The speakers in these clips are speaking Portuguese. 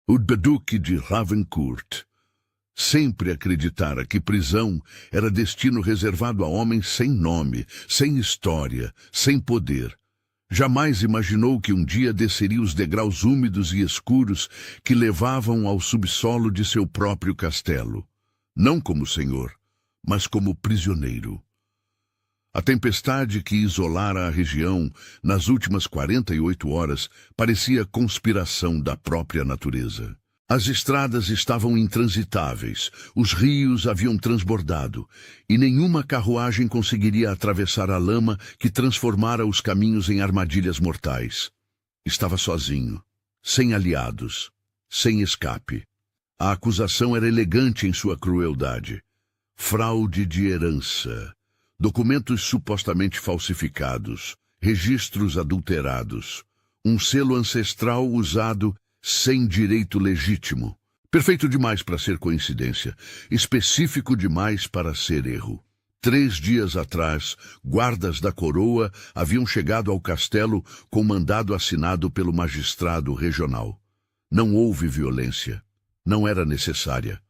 O Duque de Ravencourt sempre acreditara que prisão era destino reservado a homens sem nome, sem história, sem poder. Jamais imaginou que um dia desceria os degraus úmidos e escuros que levavam ao subsolo de seu próprio castelo. Não como senhor, mas como prisioneiro. A tempestade que isolara a região nas últimas 48 horas parecia conspiração da própria natureza. As estradas estavam intransitáveis, os rios haviam transbordado, e nenhuma carruagem conseguiria atravessar a lama que transformara os caminhos em armadilhas mortais. Estava sozinho, sem aliados, sem escape. A acusação era elegante em sua crueldade. Fraude de herança, documentos supostamente falsificados, registros adulterados, um selo ancestral usado sem direito legítimo. Perfeito demais para ser coincidência, específico demais para ser erro. 3 dias atrás, guardas da coroa haviam chegado ao castelo com mandado assinado pelo magistrado regional. Não houve violência. Não era necessária.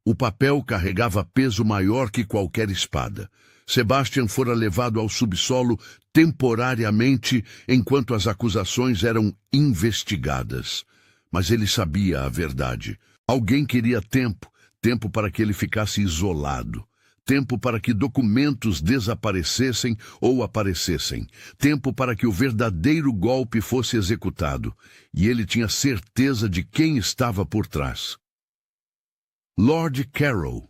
O papel carregava peso maior que qualquer espada. Sebastian fora levado ao subsolo temporariamente enquanto as acusações eram investigadas. Mas ele sabia a verdade. Alguém queria tempo, tempo para que ele ficasse isolado, tempo para que documentos desaparecessem ou aparecessem, tempo para que o verdadeiro golpe fosse executado, e ele tinha certeza de quem estava por trás. Lord Carroll,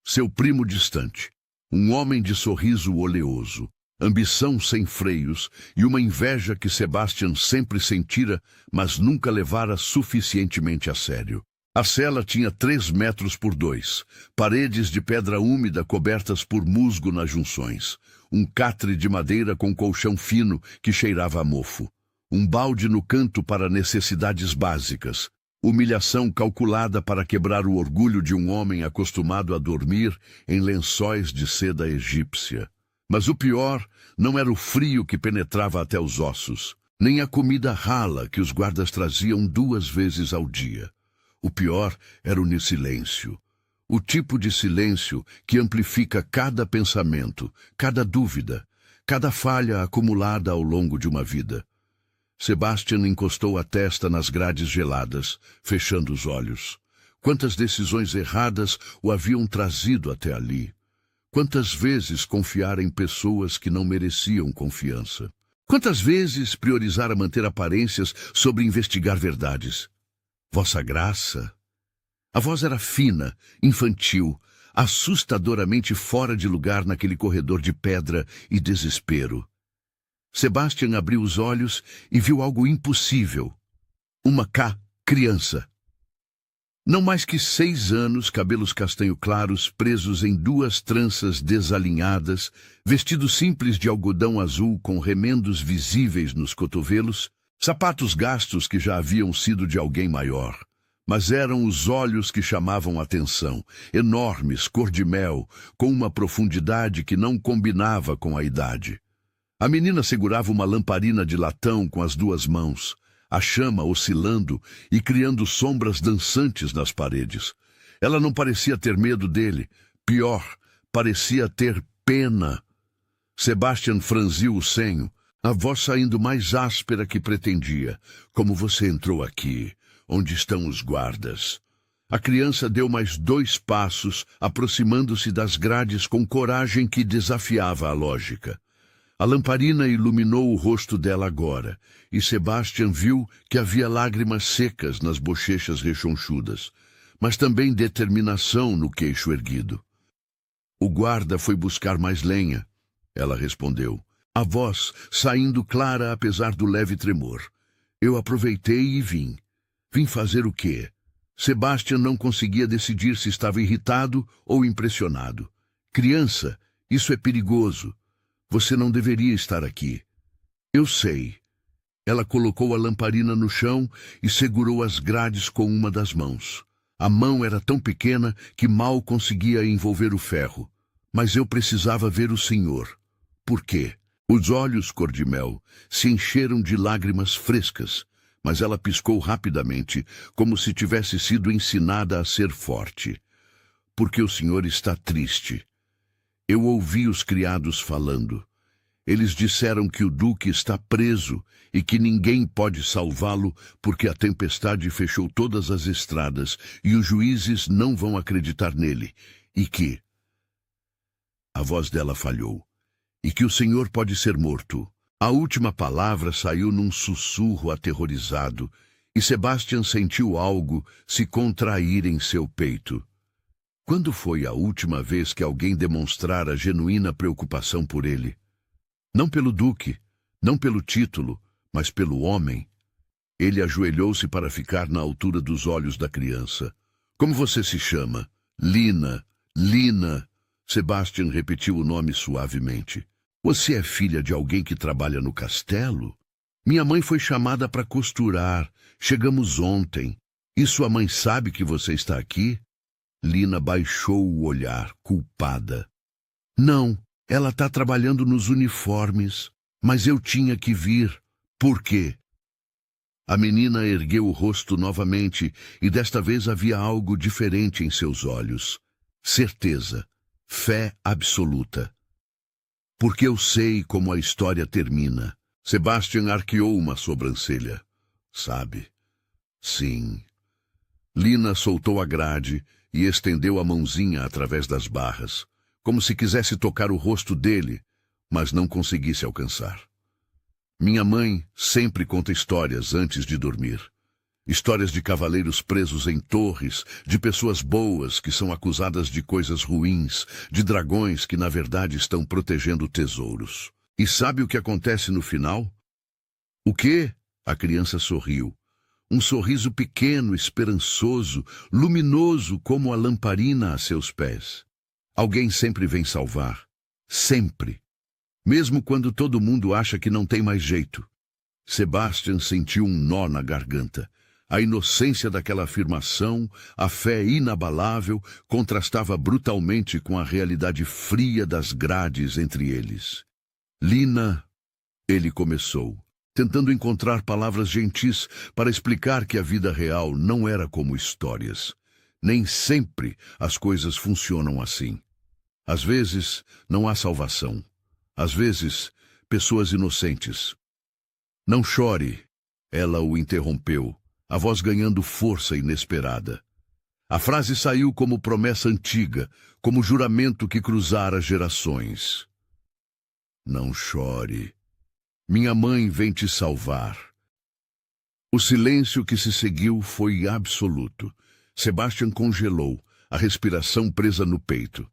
seu primo distante, um homem de sorriso oleoso, ambição sem freios e uma inveja que Sebastian sempre sentira, mas nunca levara suficientemente a sério. A cela tinha 3 metros por 2, paredes de pedra úmida cobertas por musgo nas junções, um catre de madeira com colchão fino que cheirava a mofo, um balde no canto para necessidades básicas, humilhação calculada para quebrar o orgulho de um homem acostumado a dormir em lençóis de seda egípcia. Mas o pior não era o frio que penetrava até os ossos, nem a comida rala que os guardas traziam 2 vezes ao dia. O pior era o silêncio. O tipo de silêncio que amplifica cada pensamento, cada dúvida, cada falha acumulada ao longo de uma vida. Sebastian encostou a testa nas grades geladas, fechando os olhos. Quantas decisões erradas o haviam trazido até ali? Quantas vezes confiar em pessoas que não mereciam confiança? Quantas vezes priorizar manter aparências sobre investigar verdades? Vossa Graça? A voz era fina, infantil, assustadoramente fora de lugar naquele corredor de pedra e desespero. Sebastian abriu os olhos e viu algo impossível. Uma criança. Não mais que 6 anos, cabelos castanho claros presos em 2 tranças desalinhadas, vestido simples de algodão azul com remendos visíveis nos cotovelos, sapatos gastos que já haviam sido de alguém maior. Mas eram os olhos que chamavam a atenção, enormes, cor de mel, com uma profundidade que não combinava com a idade. A menina segurava uma lamparina de latão com as 2 mãos, a chama oscilando e criando sombras dançantes nas paredes. Ela não parecia ter medo dele. Pior, parecia ter pena. Sebastian franziu o senho, a voz saindo mais áspera que pretendia. Como você entrou aqui? Onde estão os guardas? A criança deu mais 2 passos, aproximando-se das grades com coragem que desafiava a lógica. A lamparina iluminou o rosto dela agora, e Sebastian viu que havia lágrimas secas nas bochechas rechonchudas, mas também determinação no queixo erguido. O guarda foi buscar mais lenha, ela respondeu, a voz saindo clara apesar do leve tremor. Eu aproveitei e vim. Vim fazer o quê? Sebastian não conseguia decidir se estava irritado ou impressionado. Criança, isso é perigoso. Você não deveria estar aqui. Eu sei. Ela colocou a lamparina no chão e segurou as grades com uma das mãos. A mão era tão pequena que mal conseguia envolver o ferro. Mas eu precisava ver o senhor. Por quê? Os olhos cor de mel se encheram de lágrimas frescas, mas ela piscou rapidamente, como se tivesse sido ensinada a ser forte. Porque o senhor está triste. Eu ouvi os criados falando. Eles disseram que o duque está preso e que ninguém pode salvá-lo porque a tempestade fechou todas as estradas e os juízes não vão acreditar nele. E que... A voz dela falhou. E que o senhor pode ser morto. A última palavra saiu num sussurro aterrorizado e Sebastian sentiu algo se contrair em seu peito. Quando foi a última vez que alguém demonstrara genuína preocupação por ele? Não pelo duque, não pelo título, mas pelo homem. Ele ajoelhou-se para ficar na altura dos olhos da criança. Como você se chama? Lina. Lina. Sebastian repetiu o nome suavemente. Você é filha de alguém que trabalha no castelo? Minha mãe foi chamada para costurar. Chegamos ontem. E sua mãe sabe que você está aqui? Lina baixou o olhar, culpada. Não, ela está trabalhando nos uniformes. Mas eu tinha que vir. Por quê? A menina ergueu o rosto novamente e desta vez havia algo diferente em seus olhos. Certeza. Fé absoluta. Porque eu sei como a história termina. Sebastian arqueou uma sobrancelha. Sabe? Sim. Lina soltou a grade e estendeu a mãozinha através das barras, como se quisesse tocar o rosto dele, mas não conseguisse alcançar. Minha mãe sempre conta histórias antes de dormir. Histórias de cavaleiros presos em torres, de pessoas boas que são acusadas de coisas ruins, de dragões que na verdade estão protegendo tesouros. E sabe o que acontece no final? O quê? A criança sorriu. Um sorriso pequeno, esperançoso, luminoso como a lamparina a seus pés. Alguém sempre vem salvar. Sempre. Mesmo quando todo mundo acha que não tem mais jeito. Sebastian sentiu um nó na garganta. A inocência daquela afirmação, a fé inabalável, contrastava brutalmente com a realidade fria das grades entre eles. Lina, ele começou, tentando encontrar palavras gentis para explicar que a vida real não era como histórias. Nem sempre as coisas funcionam assim. Às vezes, não há salvação. Às vezes, pessoas inocentes. Não chore, ela o interrompeu, a voz ganhando força inesperada. A frase saiu como promessa antiga, como juramento que cruzara gerações. Não chore. Minha mãe vem te salvar. O silêncio que se seguiu foi absoluto. Sebastian congelou, a respiração presa no peito.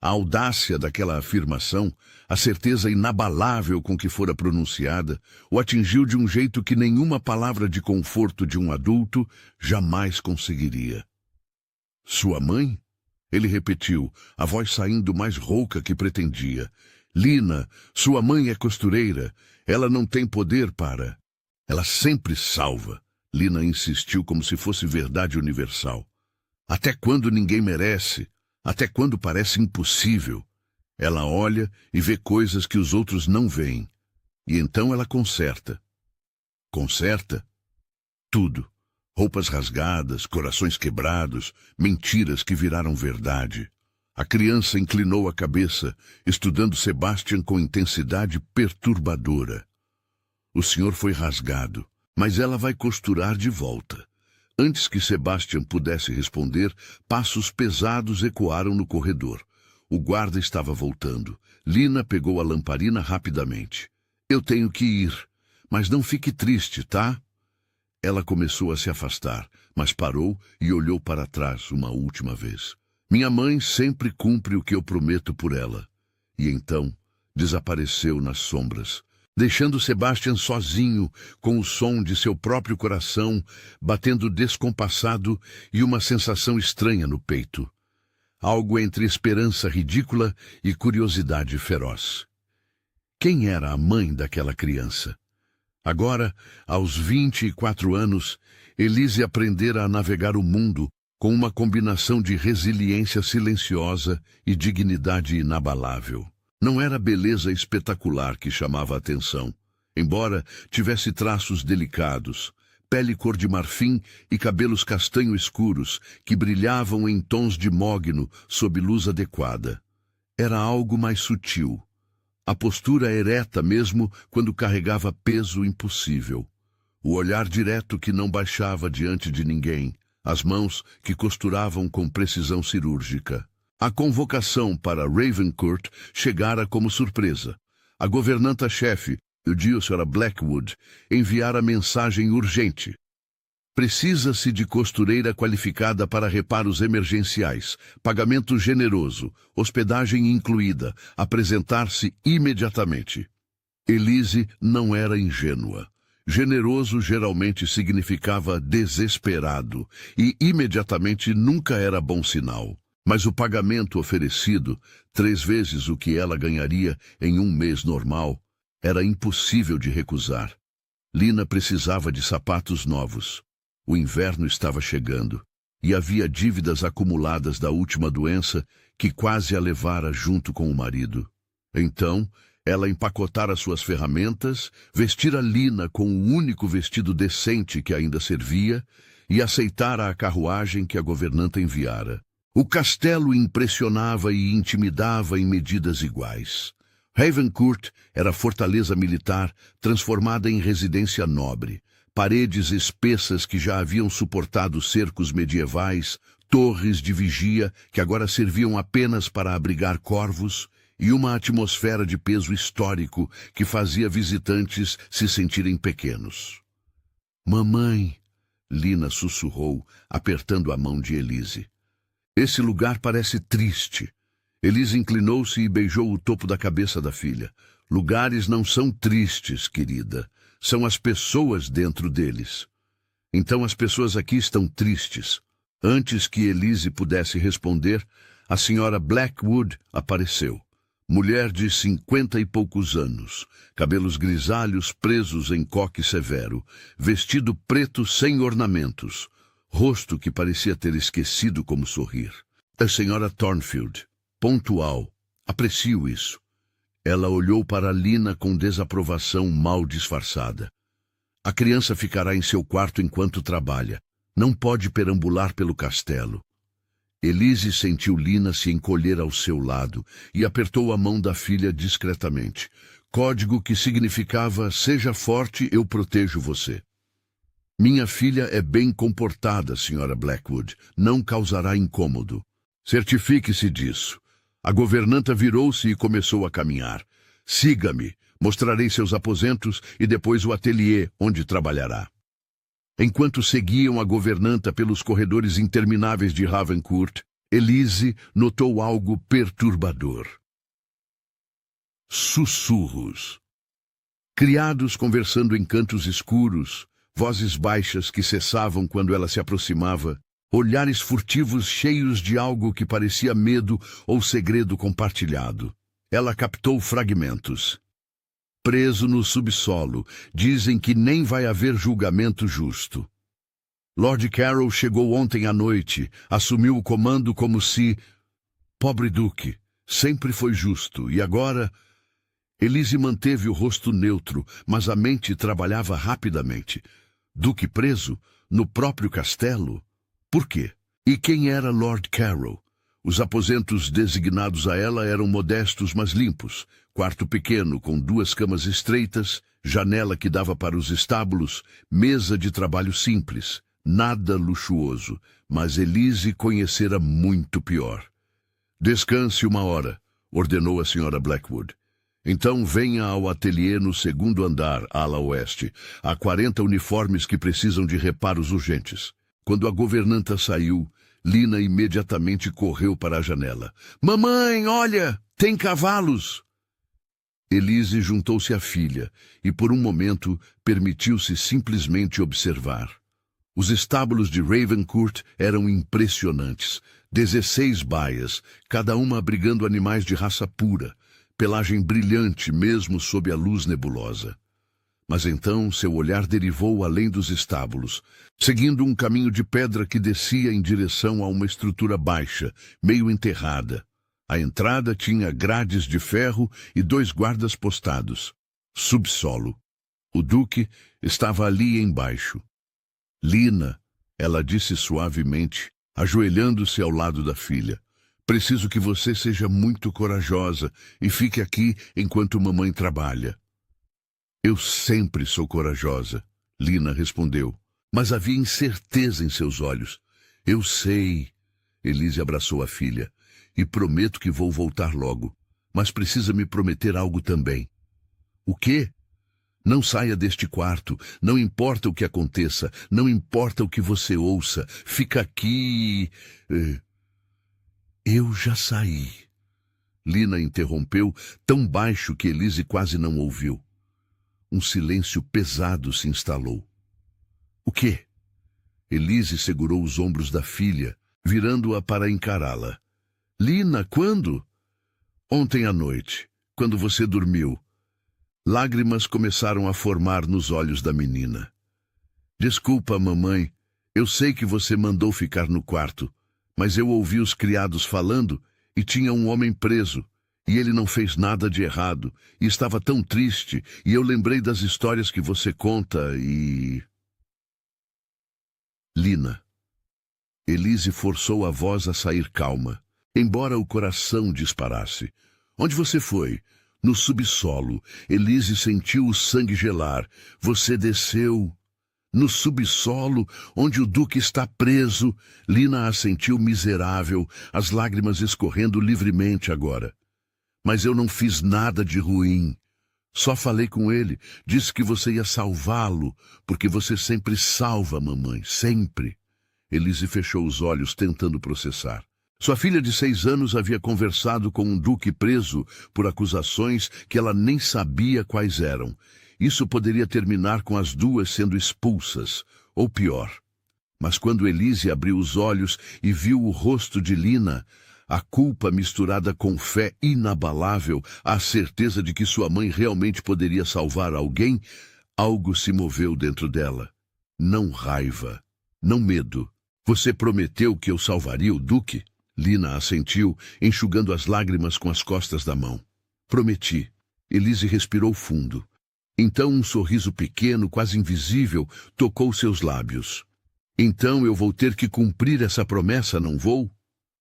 A audácia daquela afirmação, a certeza inabalável com que fora pronunciada, o atingiu de um jeito que nenhuma palavra de conforto de um adulto jamais conseguiria. Sua mãe? Ele repetiu, a voz saindo mais rouca que pretendia. Lina, sua mãe é costureira. Ela não tem poder para... Ela sempre salva. Lina insistiu como se fosse verdade universal. Até quando ninguém merece... Até quando parece impossível. Ela olha e vê coisas que os outros não veem. E então ela conserta. Conserta? Tudo. Roupas rasgadas, corações quebrados, mentiras que viraram verdade. A criança inclinou a cabeça, estudando Sebastian com intensidade perturbadora. O senhor foi rasgado, mas ela vai costurar de volta. Antes que Sebastian pudesse responder, passos pesados ecoaram no corredor. O guarda estava voltando. Lina pegou a lamparina rapidamente. Eu tenho que ir, mas não fique triste, tá? Ela começou a se afastar, mas parou e olhou para trás uma última vez. Minha mãe sempre cumpre o que eu prometo por ela. E então desapareceu nas sombras, deixando Sebastian sozinho, com o som de seu próprio coração, batendo descompassado e uma sensação estranha no peito. Algo entre esperança ridícula e curiosidade feroz. Quem era a mãe daquela criança? Agora, aos 24 anos, Elise aprendera a navegar o mundo com uma combinação de resiliência silenciosa e dignidade inabalável. Não era a beleza espetacular que chamava a atenção, embora tivesse traços delicados, pele cor de marfim e cabelos castanho escuros, que brilhavam em tons de mogno sob luz adequada. Era algo mais sutil. A postura ereta mesmo quando carregava peso impossível. O olhar direto que não baixava diante de ninguém. As mãos que costuravam com precisão cirúrgica. A convocação para Ravencourt chegara como surpresa. A governanta-chefe, o Sra. Blackwood, enviara mensagem urgente. Precisa-se de costureira qualificada para reparos emergenciais, pagamento generoso, hospedagem incluída, apresentar-se imediatamente. Elise não era ingênua. Generoso geralmente significava desesperado, e imediatamente nunca era bom sinal. Mas o pagamento oferecido, 3 vezes o que ela ganharia em um mês normal, era impossível de recusar. Lina precisava de sapatos novos. O inverno estava chegando, e havia dívidas acumuladas da última doença que quase a levara junto com o marido. Então, ela empacotara suas ferramentas, vestira Lina com o único vestido decente que ainda servia e aceitara a carruagem que a governanta enviara. O castelo impressionava e intimidava em medidas iguais. Ravencourt era fortaleza militar transformada em residência nobre. Paredes espessas que já haviam suportado cercos medievais, torres de vigia que agora serviam apenas para abrigar corvos, e uma atmosfera de peso histórico que fazia visitantes se sentirem pequenos. "Mamãe", Lina sussurrou, apertando a mão de Elise. "Esse lugar parece triste." Elise inclinou-se e beijou o topo da cabeça da filha. "Lugares não são tristes, querida. São as pessoas dentro deles." "Então as pessoas aqui estão tristes." Antes que Elise pudesse responder, a senhora Blackwood apareceu. Mulher de 50 e poucos anos, cabelos grisalhos presos em coque severo, vestido preto sem ornamentos, rosto que parecia ter esquecido como sorrir. A senhora Thornfield, pontual, aprecio isso. Ela olhou para Lina com desaprovação mal disfarçada. "A criança ficará em seu quarto enquanto trabalha. Não pode perambular pelo castelo." Elise sentiu Lina se encolher ao seu lado e apertou a mão da filha discretamente. Código que significava: "Seja forte, eu protejo você." "Minha filha é bem comportada, senhora Blackwood. Não causará incômodo." "Certifique-se disso." A governanta virou-se e começou a caminhar. "Siga-me. Mostrarei seus aposentos e depois o ateliê onde trabalhará." Enquanto seguiam a governanta pelos corredores intermináveis de Ravencourt, Elise notou algo perturbador. Sussurros. Criados conversando em cantos escuros, vozes baixas que cessavam quando ela se aproximava, olhares furtivos cheios de algo que parecia medo ou segredo compartilhado. Ela captou fragmentos. "Preso no subsolo, dizem que nem vai haver julgamento justo." Lord Carroll chegou ontem à noite, assumiu o comando como se... Pobre Duque, sempre foi justo, e agora... Elise manteve o rosto neutro, mas a mente trabalhava rapidamente. Duque preso? No próprio castelo? Por quê? E quem era Lord Carroll? Os aposentos designados a ela eram modestos, mas limpos. Quarto pequeno, com 2 camas estreitas, janela que dava para os estábulos, mesa de trabalho simples. Nada luxuoso, mas Elise conhecera muito pior. "Descanse 1 hora", ordenou a senhora Blackwood. "Então venha ao ateliê no 2º andar, ala oeste. Há 40 uniformes que precisam de reparos urgentes." Quando a governanta saiu, Lina imediatamente correu para a janela. "Mamãe, olha! Tem cavalos!" Elise juntou-se à filha e, por um momento, permitiu-se simplesmente observar. Os estábulos de Ravencourt eram impressionantes. 16 baias, cada uma abrigando animais de raça pura, pelagem brilhante mesmo sob a luz nebulosa. Mas então seu olhar derivou além dos estábulos, seguindo um caminho de pedra que descia em direção a uma estrutura baixa, meio enterrada. A entrada tinha grades de ferro e 2 guardas postados. Subsolo. O Duque estava ali embaixo. Lina, ela disse suavemente, ajoelhando-se ao lado da filha. Preciso que você seja muito corajosa e fique aqui enquanto mamãe trabalha. Eu sempre sou corajosa, Lina respondeu, mas havia incerteza em seus olhos. Eu sei. Elise abraçou a filha. E prometo que vou voltar logo. Mas precisa me prometer algo também. O quê? Não saia deste quarto. Não importa o que aconteça. Não importa o que você ouça. Fica aqui. Eu já saí. Lina interrompeu, tão baixo que Elise quase não ouviu. Um silêncio pesado se instalou. O quê? Elise segurou os ombros da filha, virando-a para encará-la. Lina, quando? Ontem à noite, quando você dormiu. Lágrimas começaram a formar nos olhos da menina. Desculpa, mamãe. Eu sei que você mandou ficar no quarto, mas eu ouvi os criados falando e tinha um homem preso. E ele não fez nada de errado, e estava tão triste, e eu lembrei das histórias que você conta e... Lina. Elise forçou a voz a sair calma, embora o coração disparasse. Onde você foi? No subsolo. Elise sentiu o sangue gelar. Você desceu... No subsolo, onde o Duque está preso. Lina a sentiu miserável, as lágrimas escorrendo livremente agora. Mas eu não fiz nada de ruim. Só falei com ele, disse que você ia salvá-lo, porque você sempre salva, mamãe, sempre. Elise fechou os olhos, tentando processar. Sua filha de 6 anos havia conversado com um duque preso por acusações que ela nem sabia quais eram. Isso poderia terminar com as duas sendo expulsas, ou pior. Mas quando Elise abriu os olhos e viu o rosto de Lina, a culpa misturada com fé inabalável, a certeza de que sua mãe realmente poderia salvar alguém, algo se moveu dentro dela. Não raiva, não medo. Você prometeu que eu salvaria o Duque? Lina assentiu, enxugando as lágrimas com as costas da mão. Prometi. Elise respirou fundo. Então um sorriso pequeno, quase invisível, tocou seus lábios. Então eu vou ter que cumprir essa promessa, não vou?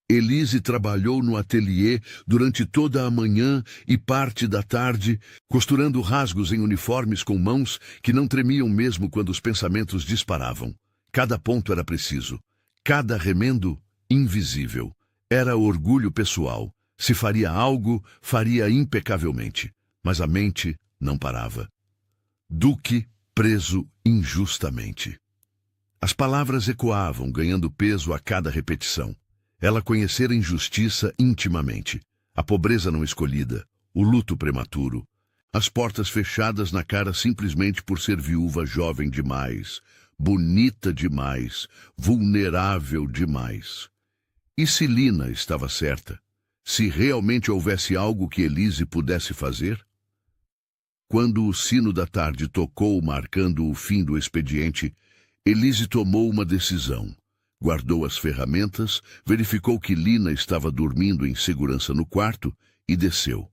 Elise trabalhou no ateliê durante toda a manhã e parte da tarde, costurando rasgos em uniformes com mãos que não tremiam mesmo quando os pensamentos disparavam. Cada ponto era preciso. Cada remendo, invisível. Era orgulho pessoal. Se faria algo, faria impecavelmente. Mas a mente não parava. Duque preso injustamente. As palavras ecoavam, ganhando peso a cada repetição. Ela conhecera a injustiça intimamente. A pobreza não escolhida, o luto prematuro. As portas fechadas na cara simplesmente por ser viúva jovem demais, bonita demais, vulnerável demais. E se Lina estava certa? Se realmente houvesse algo que Elise pudesse fazer? Quando o sino da tarde tocou, marcando o fim do expediente, Elise tomou uma decisão. Guardou as ferramentas, verificou que Lina estava dormindo em segurança no quarto e desceu.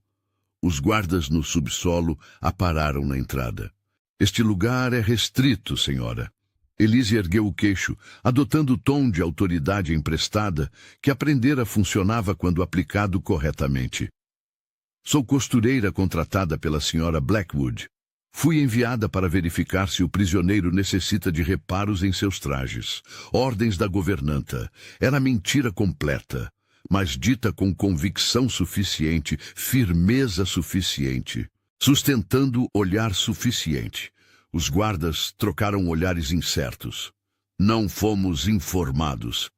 Os guardas no subsolo a pararam na entrada. Este lugar é restrito, senhora. Elise ergueu o queixo, adotando o tom de autoridade emprestada que aprendera funcionava quando aplicado corretamente. Sou costureira contratada pela senhora Blackwood. Fui enviada para verificar se o prisioneiro necessita de reparos em seus trajes. Ordens da governanta. Era mentira completa, mas dita com convicção suficiente, firmeza suficiente, sustentando olhar suficiente. Os guardas trocaram olhares incertos. Não fomos informados.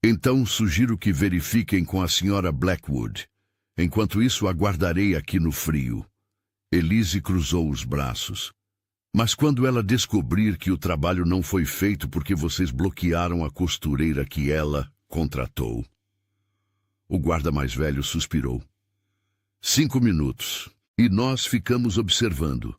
Então sugiro que verifiquem com a senhora Blackwood. Enquanto isso, aguardarei aqui no frio. Elise cruzou os braços. Mas quando ela descobrir que o trabalho não foi feito porque vocês bloquearam a costureira que ela contratou. O guarda mais velho suspirou. 5 minutos. E nós ficamos observando.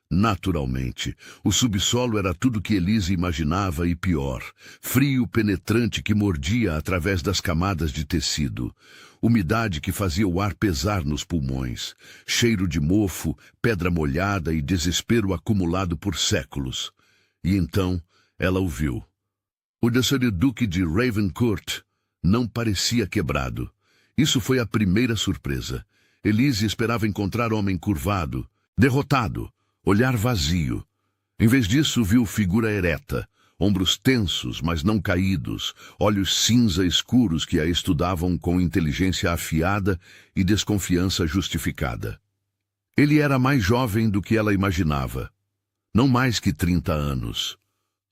Naturalmente, o subsolo era tudo que Elise imaginava e pior. Frio penetrante que mordia através das camadas de tecido. Umidade que fazia o ar pesar nos pulmões. Cheiro de mofo, pedra molhada e desespero acumulado por séculos. E então, Ela o viu. O Sr. Duque de Ravencourt não parecia quebrado. Isso foi a primeira surpresa. Elise esperava encontrar homem curvado, derrotado, olhar vazio. Em vez disso, viu figura ereta, ombros tensos, mas não caídos, olhos cinza escuros que a estudavam com inteligência afiada e desconfiança justificada. Ele era mais jovem do que ela imaginava. Não mais que 30 anos.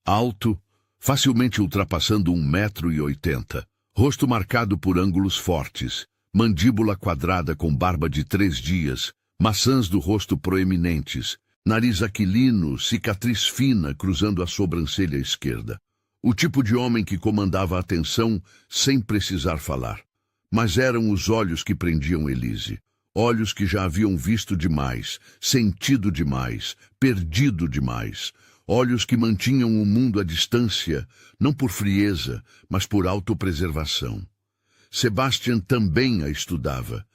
Alto, facilmente ultrapassando 1,80 m, rosto marcado por ângulos fortes, mandíbula quadrada com barba de 3 dias, maçãs do rosto proeminentes, nariz aquilino, cicatriz fina cruzando a sobrancelha esquerda. O tipo de homem que comandava a atenção sem precisar falar. Mas eram os olhos que prendiam Elise. Olhos que já haviam visto demais, sentido demais, perdido demais. Olhos que mantinham o mundo à distância, não por frieza, mas por autopreservação. Sebastian também a estudava,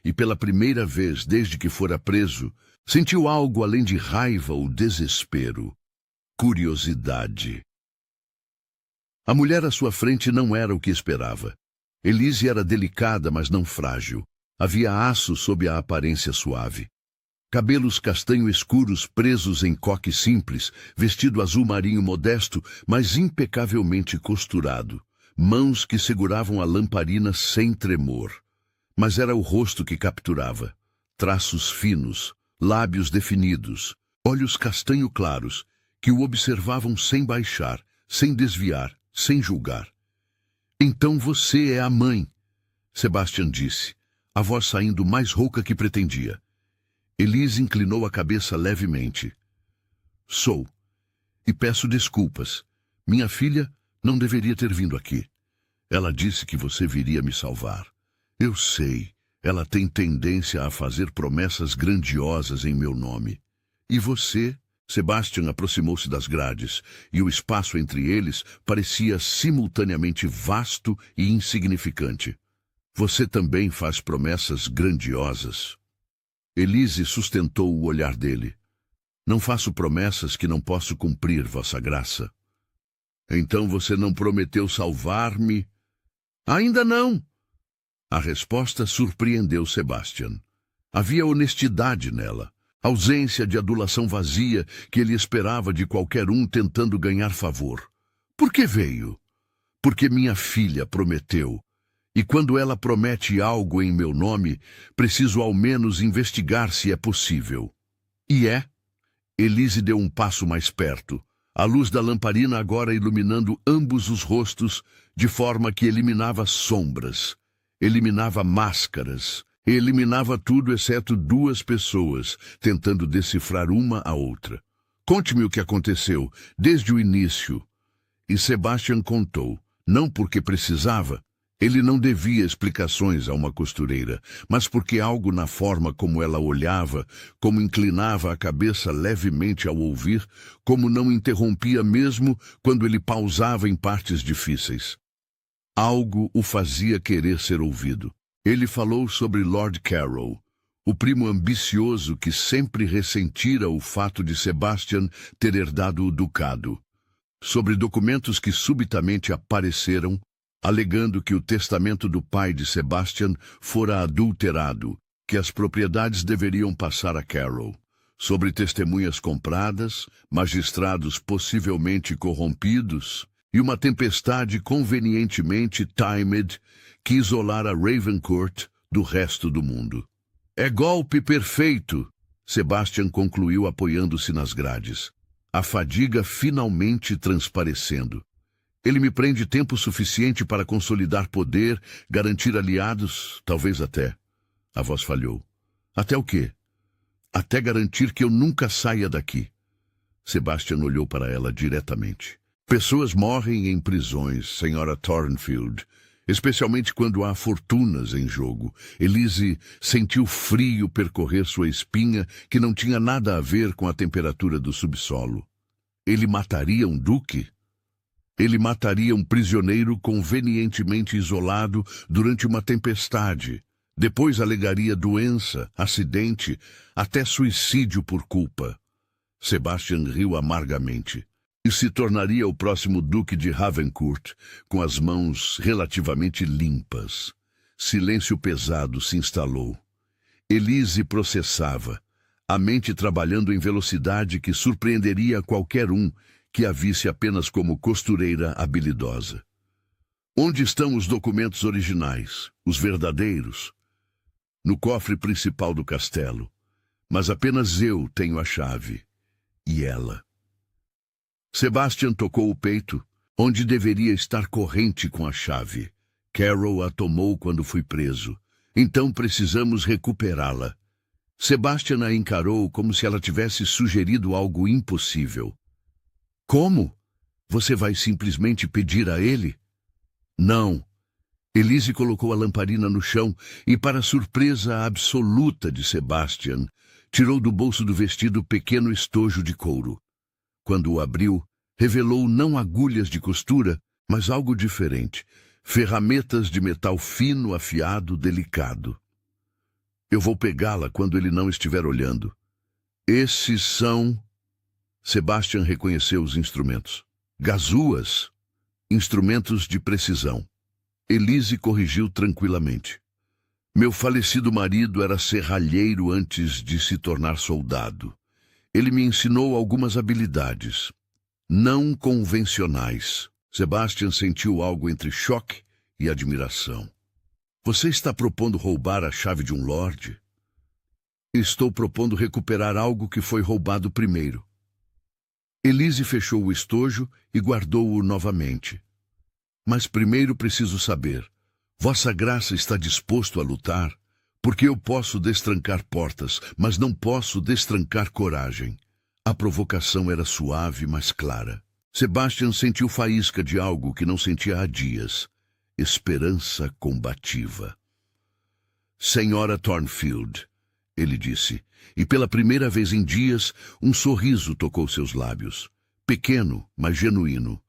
e pela primeira vez desde que fora preso, sentiu algo além de raiva ou desespero. Curiosidade. A mulher à sua frente não era o que esperava. Elise era delicada, mas não frágil. Havia aço sob a aparência suave. Cabelos castanho escuros presos em coque simples, vestido azul marinho modesto, mas impecavelmente costurado. Mãos que seguravam a lamparina sem tremor. Mas era o rosto que capturava. Traços finos, lábios definidos, olhos castanho claros, que o observavam sem baixar, sem desviar, sem julgar. Então você é a mãe, Sebastian disse, a voz saindo mais rouca que pretendia. Elise inclinou a cabeça levemente. Sou. E peço desculpas. Minha filha não deveria ter vindo aqui. Ela disse que você viria me salvar. Eu sei. Ela tem tendência a fazer promessas grandiosas em meu nome. E você? Sebastian aproximou-se das grades, e o espaço entre eles parecia simultaneamente vasto e insignificante. Você também faz promessas grandiosas. Elise sustentou o olhar dele. Não faço promessas que não posso cumprir, Vossa Graça. Então você não prometeu salvar-me? Ainda não! A resposta surpreendeu Sebastian. Havia honestidade nela, ausência de adulação vazia que ele esperava de qualquer um tentando ganhar favor. Por que veio? Porque minha filha prometeu. E quando ela promete algo em meu nome, preciso ao menos investigar se é possível. E é? Elise deu um passo mais perto, a luz da lamparina agora iluminando ambos os rostos, de forma que eliminava sombras, eliminava máscaras, eliminava tudo exceto 2 pessoas, tentando decifrar uma a outra. Conte-me o que aconteceu, desde o início. E Sebastian contou, não porque precisava. Ele não devia explicações a uma costureira, mas porque algo na forma como ela olhava, como inclinava a cabeça levemente ao ouvir, como não interrompia mesmo quando ele pausava em partes difíceis. Algo o fazia querer ser ouvido. Ele falou sobre Lord Carroll, o primo ambicioso que sempre ressentira o fato de Sebastian ter herdado o ducado. Sobre documentos que subitamente apareceram, alegando que o testamento do pai de Sebastian fora adulterado, que as propriedades deveriam passar a Carroll. Sobre testemunhas compradas, magistrados possivelmente corrompidos, e uma tempestade convenientemente timed que isolara Ravencourt do resto do mundo. É golpe perfeito, Sebastian concluiu apoiando-se nas grades, a fadiga finalmente transparecendo. Ele me prende tempo suficiente para consolidar poder, garantir aliados, talvez até. A voz falhou. Até o quê? Até garantir que eu nunca saia daqui. Sebastian olhou para ela diretamente. Pessoas morrem em prisões, senhora Thornfield, especialmente quando há fortunas em jogo. Elise sentiu frio percorrer sua espinha, que não tinha nada a ver com a temperatura do subsolo. Ele mataria um duque? Ele mataria um prisioneiro convenientemente isolado durante uma tempestade. Depois alegaria doença, acidente, até suicídio por culpa. Sebastian riu amargamente. e se tornaria o próximo Duque de Ravencourt, com as mãos relativamente limpas. Silêncio pesado se instalou. Elise processava, a mente trabalhando em velocidade que surpreenderia qualquer um que a visse apenas como costureira habilidosa. Onde estão os documentos originais, os verdadeiros? No cofre principal do castelo. Mas apenas eu tenho a chave. E ela. Sebastian tocou o peito, onde deveria estar corrente com a chave. Carol a tomou quando fui preso. Então precisamos recuperá-la. Sebastian a encarou como se ela tivesse sugerido algo impossível. Como? Você vai simplesmente pedir a ele? Não. Elise colocou a lamparina no chão e, para surpresa absoluta de Sebastian, tirou do bolso do vestido pequeno estojo de couro. Quando o abriu, revelou não agulhas de costura, mas algo diferente. Ferramentas de metal fino, afiado, delicado. Eu vou pegá-la quando ele não estiver olhando. Esses são... Sebastian reconheceu os instrumentos. Gazuas. Instrumentos de precisão. Elise corrigiu tranquilamente. Meu falecido marido era serralheiro antes de se tornar soldado. Ele me ensinou algumas habilidades. Não convencionais. Sebastian sentiu algo entre choque e admiração. Você está propondo roubar a chave de um lorde? Estou propondo recuperar algo que foi roubado primeiro. Elise fechou o estojo e guardou-o novamente. Mas primeiro preciso saber, Vossa Graça está disposto a lutar? Porque eu posso destrancar portas, mas não posso destrancar coragem. A provocação era suave, mas clara. Sebastian sentiu faísca de algo que não sentia há dias. Esperança combativa. Senhora Thornfield, ele disse, e pela primeira vez em dias, um sorriso tocou seus lábios. Pequeno, mas genuíno.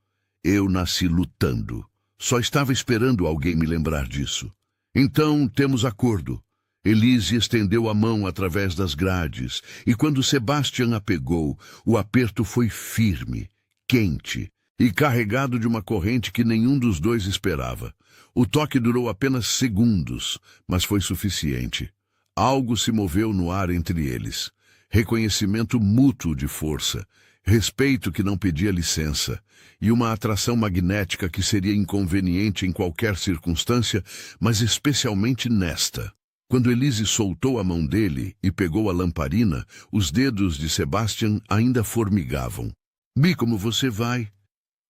Eu nasci lutando. Só estava esperando alguém me lembrar disso. Então, temos acordo. Elise estendeu a mão através das grades, e quando Sebastian a pegou, o aperto foi firme, quente e carregado de uma corrente que nenhum dos dois esperava. O toque durou apenas segundos, mas foi suficiente. Algo se moveu no ar entre eles. Reconhecimento mútuo de força, respeito que não pedia licença, e uma atração magnética que seria inconveniente em qualquer circunstância, mas especialmente nesta. Quando Elise soltou a mão dele e pegou a lamparina, os dedos de Sebastian ainda formigavam. Bi, como você vai?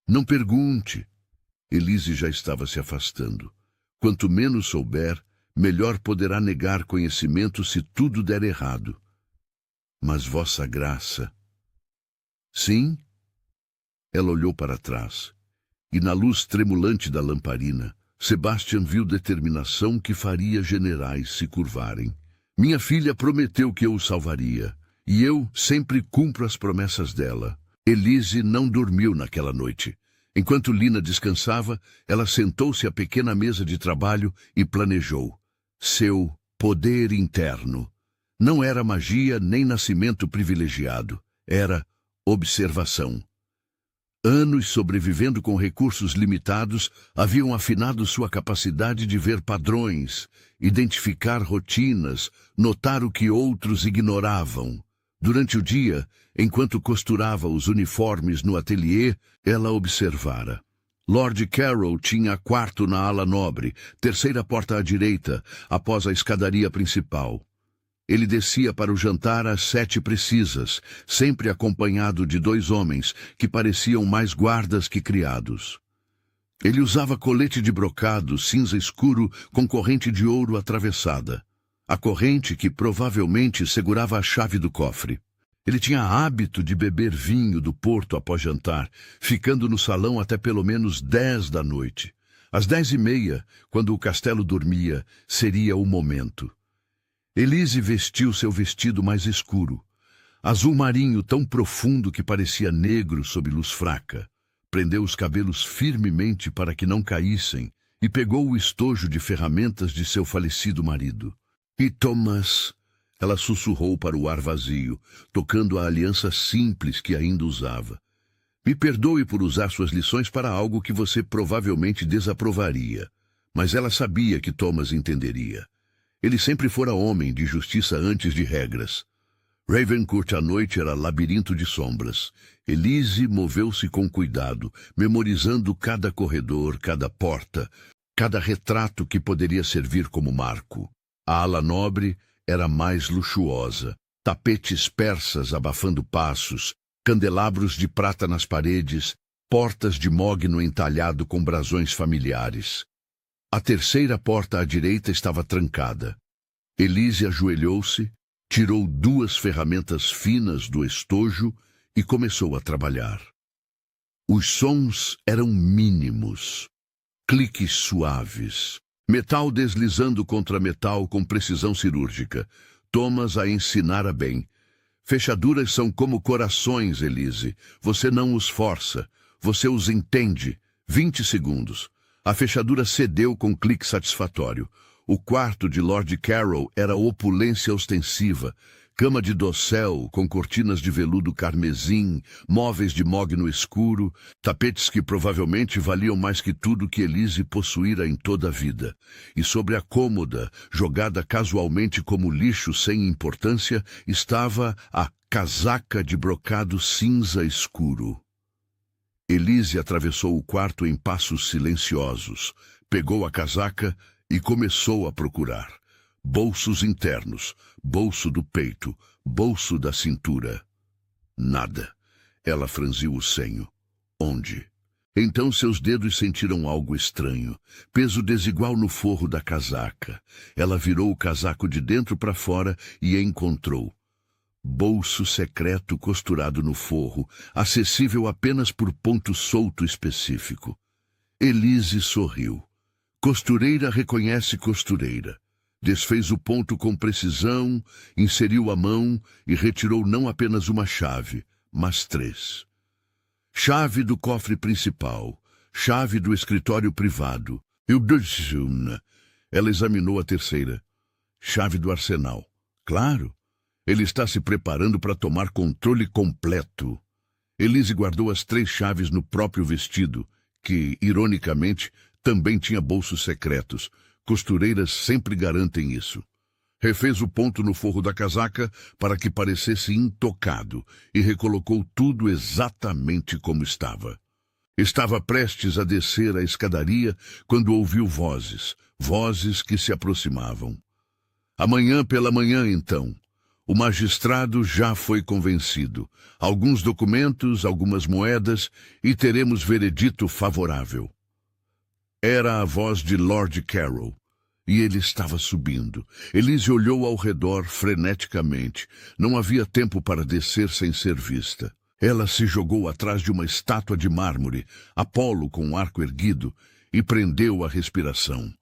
Não pergunte. Elise já estava se afastando. Quanto menos souber, melhor poderá negar conhecimento se tudo der errado. Mas Vossa Graça... Sim? Ela olhou para trás, e na luz tremulante da lamparina, Sebastian viu determinação que faria generais se curvarem. Minha filha prometeu que eu o salvaria, e eu sempre cumpro as promessas dela. Elise não dormiu naquela noite. Enquanto Lina descansava, ela sentou-se à pequena mesa de trabalho e planejou. Seu poder interno. Não era magia nem nascimento privilegiado. Era observação. Anos sobrevivendo com recursos limitados haviam afinado sua capacidade de ver padrões, identificar rotinas, notar o que outros ignoravam. Durante o dia, enquanto costurava os uniformes no ateliê, ela observara. Lord Carroll tinha quarto na ala nobre, terceira porta à direita, após a escadaria principal. Ele descia para o jantar às 7 precisas, sempre acompanhado de 2 homens que pareciam mais guardas que criados. Ele usava colete de brocado cinza escuro com corrente de ouro atravessada. A corrente que provavelmente segurava a chave do cofre. Ele tinha hábito de beber vinho do porto após jantar, ficando no salão até pelo menos 10 da noite. Às 10h30, quando o castelo dormia, seria o momento. Elise vestiu seu vestido mais escuro, azul marinho tão profundo que parecia negro sob luz fraca. Prendeu os cabelos firmemente para que não caíssem e pegou o estojo de ferramentas de seu falecido marido. E Thomas, ela sussurrou para o ar vazio, tocando a aliança simples que ainda usava. Me perdoe por usar suas lições para algo que você provavelmente desaprovaria, mas ela sabia que Thomas entenderia. Ele sempre fora homem de justiça antes de regras. Ravencourt à noite era labirinto de sombras. Elise moveu-se com cuidado, memorizando cada corredor, cada porta, cada retrato que poderia servir como marco. A ala nobre era mais luxuosa. Tapetes persas abafando passos, candelabros de prata nas paredes, portas de mogno entalhado com brasões familiares. A terceira porta à direita estava trancada. Elise ajoelhou-se, tirou 2 ferramentas finas do estojo e começou a trabalhar. Os sons eram mínimos, cliques suaves, metal deslizando contra metal com precisão cirúrgica. Thomas a ensinara bem. Fechaduras são como corações, Elise. Você não os força. Você os entende. 20 segundos. A fechadura cedeu com clique satisfatório. O quarto de Lord Carroll era opulência ostensiva. Cama de dossel com cortinas de veludo carmesim, móveis de mogno escuro, tapetes que provavelmente valiam mais que tudo que Elise possuíra em toda a vida. E sobre a cômoda, jogada casualmente como lixo sem importância, estava a casaca de brocado cinza escuro. Elise atravessou o quarto em passos silenciosos, pegou a casaca e começou a procurar. Bolsos internos, bolso do peito, bolso da cintura. Nada. Ela franziu o senho. Onde? Então seus dedos sentiram algo estranho. Peso desigual no forro da casaca. Ela virou o casaco de dentro para fora e encontrou. Bolso secreto costurado no forro, acessível apenas por ponto solto específico. Elise sorriu. Costureira reconhece costureira. Desfez o ponto com precisão, inseriu a mão e retirou não apenas uma chave, mas 3. Chave do cofre principal, chave do escritório privado. Ela examinou a terceira. Chave do arsenal. Claro, ele está se preparando para tomar controle completo. Elise guardou as 3 chaves no próprio vestido, que, ironicamente, também tinha bolsos secretos. Costureiras sempre garantem isso. Refez o ponto no forro da casaca para que parecesse intocado e recolocou tudo exatamente como estava. Estava prestes a descer a escadaria quando ouviu vozes que se aproximavam. Amanhã pela manhã, então. O magistrado já foi convencido. Alguns documentos, algumas moedas e teremos veredito favorável. Era a voz de Lord Carroll, e ele estava subindo. Elise olhou ao redor freneticamente. Não havia tempo para descer sem ser vista. Ela se jogou atrás de uma estátua de mármore, Apolo com um arco erguido, e prendeu a respiração.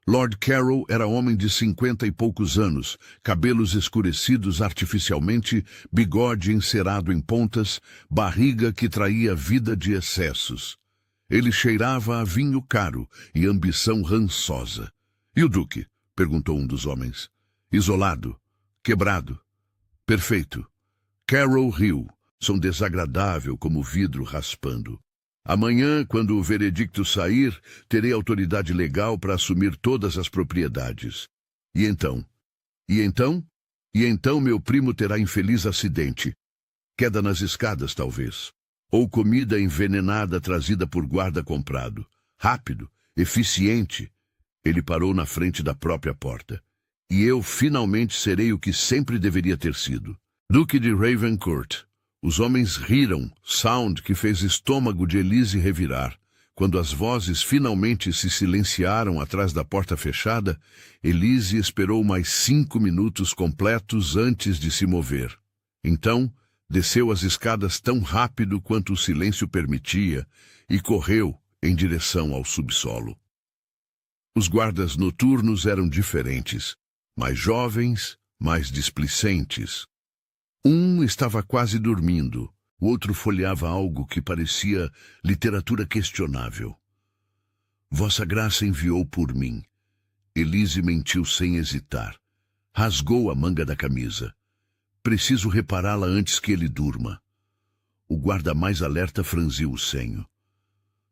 Lord Carroll era homem de 50 e poucos anos, cabelos escurecidos artificialmente, bigode encerado em pontas, barriga que traía vida de excessos. Ele cheirava a vinho caro e ambição rançosa. E o Duque? Perguntou um dos homens. Isolado. Quebrado. Perfeito. Carroll riu, som desagradável como vidro raspando. Amanhã, quando o veredicto sair, terei autoridade legal para assumir todas as propriedades. E então? E então? E então meu primo terá infeliz acidente. Queda nas escadas, talvez. Ou comida envenenada trazida por guarda comprado. Rápido, eficiente. Ele parou na frente da própria porta. E eu finalmente serei o que sempre deveria ter sido. Duque de Ravencourt. Os homens riram, sound que fez estômago de Elise revirar. Quando as vozes finalmente se silenciaram atrás da porta fechada, Elise esperou mais 5 minutos completos antes de se mover. Então, desceu as escadas tão rápido quanto o silêncio permitia e correu em direção ao subsolo. Os guardas noturnos eram diferentes, mais jovens, mais displicentes. Um estava quase dormindo, o outro folheava algo que parecia literatura questionável. Vossa Graça enviou por mim. Elise mentiu sem hesitar. Rasgou a manga da camisa. Preciso repará-la antes que ele durma. O guarda mais alerta franziu o senho.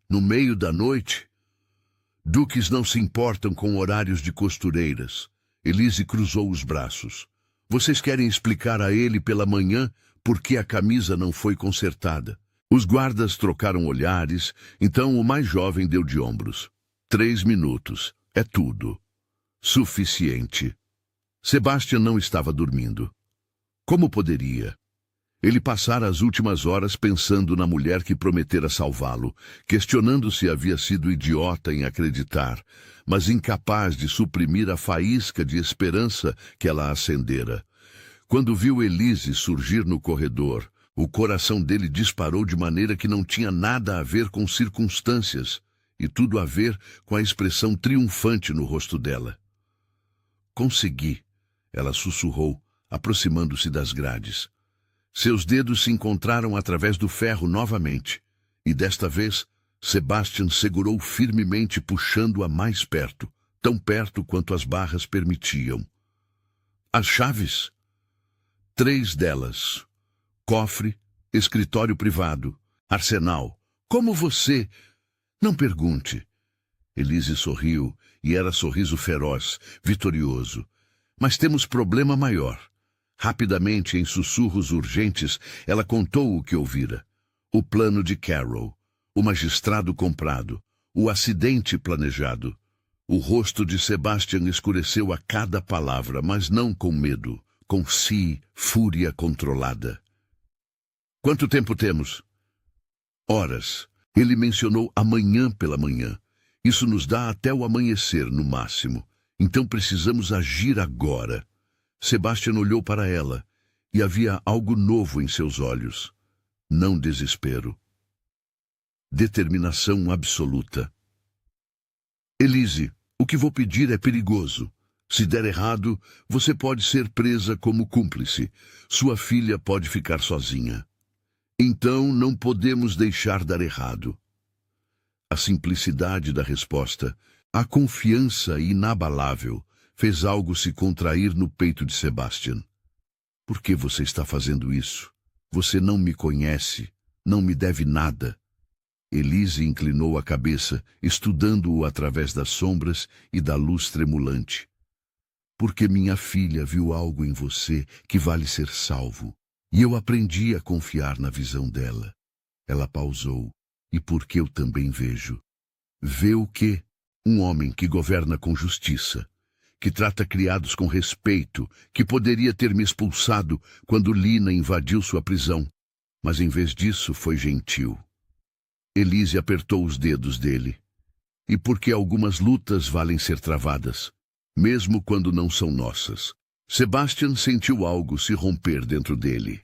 No meio da noite? Duques não se importam com horários de costureiras. Elise cruzou os braços. Vocês querem explicar a ele pela manhã por que a camisa não foi consertada? Os guardas trocaram olhares, então o mais jovem deu de ombros. 3 minutos. É tudo. Suficiente. Sebastian não estava dormindo. Como poderia? Ele passara as últimas horas pensando na mulher que prometera salvá-lo, questionando se havia sido idiota em acreditar, mas incapaz de suprimir a faísca de esperança que ela acendera. Quando viu Elise surgir no corredor, o coração dele disparou de maneira que não tinha nada a ver com circunstâncias, e tudo a ver com a expressão triunfante no rosto dela. Consegui, ela sussurrou, aproximando-se das grades. Seus dedos se encontraram através do ferro novamente, e desta vez, Sebastian segurou firmemente, puxando-a mais perto, tão perto quanto as barras permitiam. As chaves? 3 delas. Cofre, escritório privado, arsenal. Como você... Não pergunte. Elise sorriu, e era sorriso feroz, vitorioso. Mas temos problema maior. Rapidamente, em sussurros urgentes, ela contou o que ouvira. O plano de Carol, o magistrado comprado, o acidente planejado. O rosto de Sebastian escureceu a cada palavra, mas não com medo, com fúria controlada. Quanto tempo temos? Horas. Ele mencionou amanhã pela manhã. Isso nos dá até o amanhecer, no máximo. Então precisamos agir agora. Sebastian olhou para ela, e havia algo novo em seus olhos. Não desespero. Determinação absoluta. Elise, o que vou pedir é perigoso. Se der errado, você pode ser presa como cúmplice. Sua filha pode ficar sozinha. Então não podemos deixar dar errado. A simplicidade da resposta, a confiança inabalável, fez algo se contrair no peito de Sebastian. Por que você está fazendo isso? Você não me conhece, não me deve nada. Elise inclinou a cabeça, estudando-o através das sombras e da luz tremulante. Porque minha filha viu algo em você que vale ser salvo. E eu aprendi a confiar na visão dela. Ela pausou. E porque eu também vejo. Vê o quê? Um homem que governa com justiça, que trata criados com respeito, que poderia ter me expulsado quando Lina invadiu sua prisão, mas em vez disso foi gentil. Elise apertou os dedos dele. E porque algumas lutas valem ser travadas, mesmo quando não são nossas. Sebastian sentiu algo se romper dentro dele.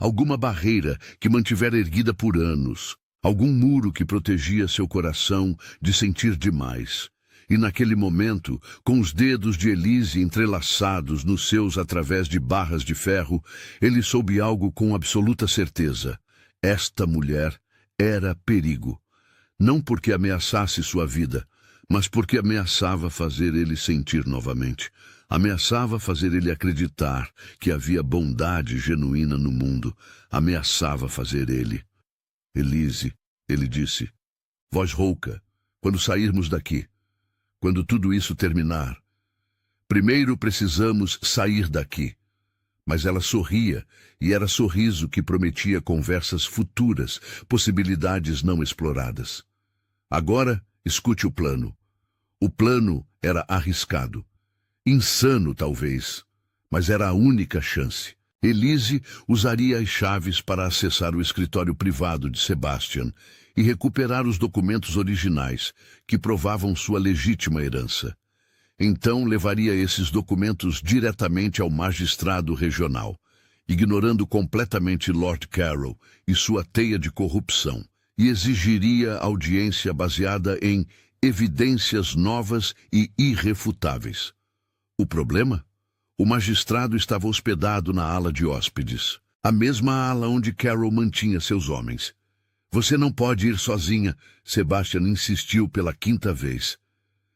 Alguma barreira que mantivera erguida por anos, algum muro que protegia seu coração de sentir demais. E naquele momento, com os dedos de Elise entrelaçados nos seus através de barras de ferro, ele soube algo com absoluta certeza. Esta mulher era perigo. Não porque ameaçasse sua vida, mas porque ameaçava fazer ele sentir novamente. Ameaçava fazer ele acreditar que havia bondade genuína no mundo. Ameaçava fazer ele. Elise, ele disse, voz rouca, quando sairmos daqui, quando tudo isso terminar. Primeiro precisamos sair daqui. Mas ela sorria, e era sorriso que prometia conversas futuras, possibilidades não exploradas. Agora, escute o plano. O plano era arriscado. Insano, talvez, mas era a única chance. Elise usaria as chaves para acessar o escritório privado de Sebastian e recuperar os documentos originais que provavam sua legítima herança. Então levaria esses documentos diretamente ao magistrado regional, ignorando completamente Lord Carroll e sua teia de corrupção, e exigiria audiência baseada em evidências novas e irrefutáveis. O problema? O magistrado estava hospedado na ala de hóspedes, a mesma ala onde Carol mantinha seus homens. Você não pode ir sozinha, Sebastian insistiu pela 5ª vez.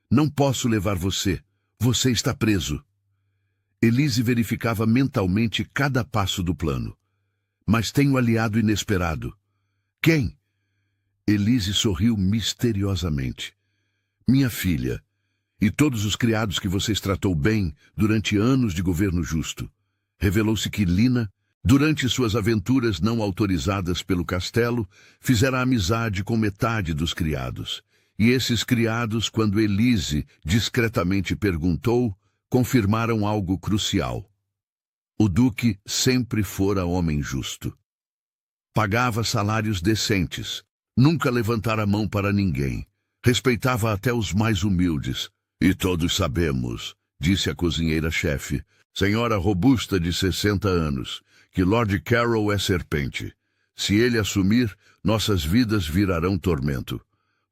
Não posso levar você. Você está preso. Elise verificava mentalmente cada passo do plano. Mas tenho aliado inesperado. Quem? Elise sorriu misteriosamente. Minha filha, e todos os criados que vocês tratou bem durante anos de governo justo. Revelou-se que Lina, durante suas aventuras não autorizadas pelo castelo, fizera amizade com metade dos criados. E esses criados, quando Elise discretamente perguntou, confirmaram algo crucial. O duque sempre fora homem justo. Pagava salários decentes, nunca levantara a mão para ninguém, respeitava até os mais humildes. E todos sabemos, disse a cozinheira-chefe, senhora robusta de 60 anos, que Lord Carroll é serpente. Se ele assumir, nossas vidas virarão tormento.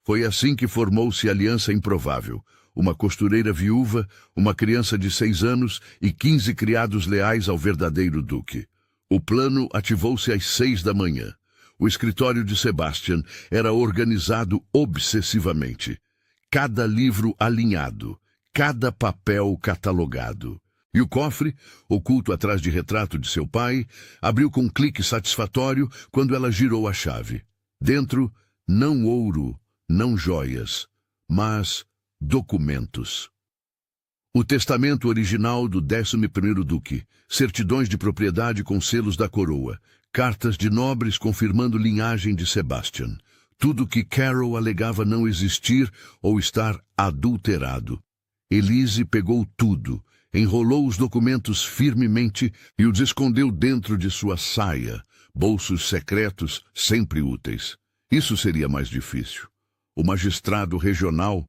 Foi assim que formou-se a aliança improvável. Uma costureira viúva, uma criança de 6 anos e 15 criados leais ao verdadeiro duque. O plano ativou-se às 6 da manhã. O escritório de Sebastian era organizado obsessivamente. Cada livro alinhado, cada papel catalogado. E o cofre, oculto atrás de retrato de seu pai, abriu com um clique satisfatório quando ela girou a chave. Dentro, não ouro, não joias, mas documentos. O testamento original do 11º Duque, certidões de propriedade com selos da coroa, cartas de nobres confirmando linhagem de Sebastian. Tudo que Carroll alegava não existir ou estar adulterado. Elise pegou tudo, enrolou os documentos firmemente e os escondeu dentro de sua saia, bolsos secretos sempre úteis. Isso seria mais difícil. O magistrado regional,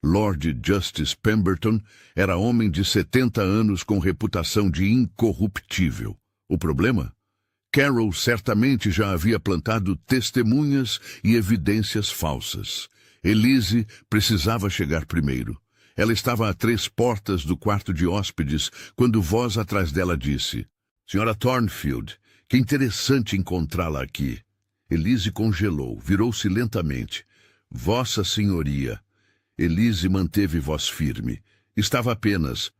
Lord Justice Pemberton, era homem de 70 anos com reputação de incorruptível. O problema? Carroll certamente já havia plantado testemunhas e evidências falsas. Elise precisava chegar primeiro. Ela estava a 3 portas do quarto de hóspedes quando voz atrás dela disse: Senhora Thornfield, que interessante encontrá-la aqui. Elise congelou, virou-se lentamente. Vossa Senhoria. Elise manteve voz firme. Estava apenas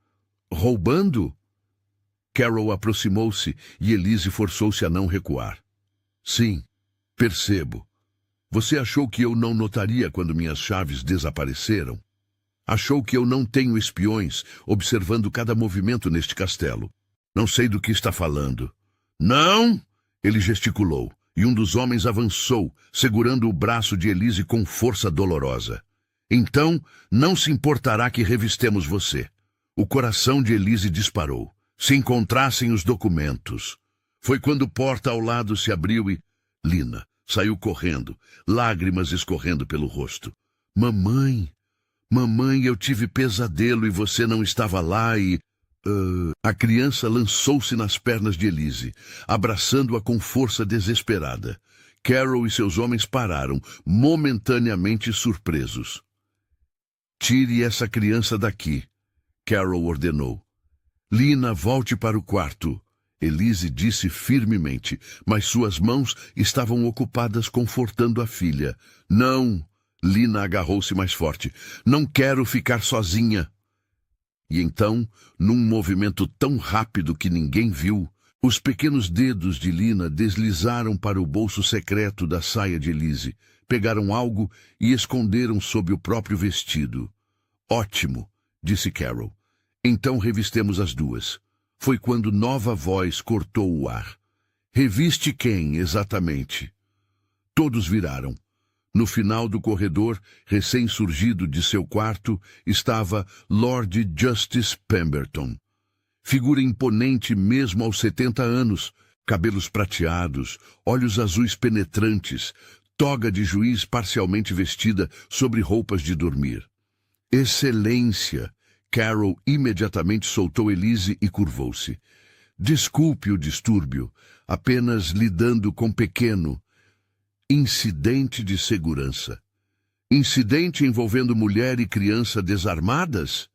roubando? Carroll aproximou-se e Elise forçou-se a não recuar. Sim, percebo. Você achou que eu não notaria quando minhas chaves desapareceram? Achou que eu não tenho espiões observando cada movimento neste castelo. Não sei do que está falando. Não! Ele gesticulou, e um dos homens avançou, segurando o braço de Elise com força dolorosa. Então, não se importará que revistemos você. O coração de Elise disparou. Se encontrassem os documentos. Foi quando a porta ao lado se abriu e Lina saiu correndo, lágrimas escorrendo pelo rosto. Mamãe, eu tive pesadelo e você não estava lá e... A criança lançou-se nas pernas de Elise, abraçando-a com força desesperada. Carroll e seus homens pararam, momentaneamente surpresos. Tire essa criança daqui, Carroll ordenou. Lina, volte para o quarto, Elise disse firmemente, mas suas mãos estavam ocupadas confortando a filha. Não, Lina agarrou-se mais forte. Não quero ficar sozinha. E então, num movimento tão rápido que ninguém viu, os pequenos dedos de Lina deslizaram para o bolso secreto da saia de Elise, pegaram algo e esconderam sob o próprio vestido. Ótimo, disse Carroll. Então revistemos as duas. Foi quando nova voz cortou o ar. Reviste quem, exatamente? Todos viraram. No final do corredor, recém-surgido de seu quarto, estava Lord Justice Pemberton. Figura imponente mesmo aos 70 anos, cabelos prateados, olhos azuis penetrantes, toga de juiz parcialmente vestida sobre roupas de dormir. Excelência! Carroll imediatamente soltou Elise e curvou-se. Desculpe o distúrbio, apenas lidando com pequeno incidente de segurança. Incidente envolvendo mulher e criança desarmadas?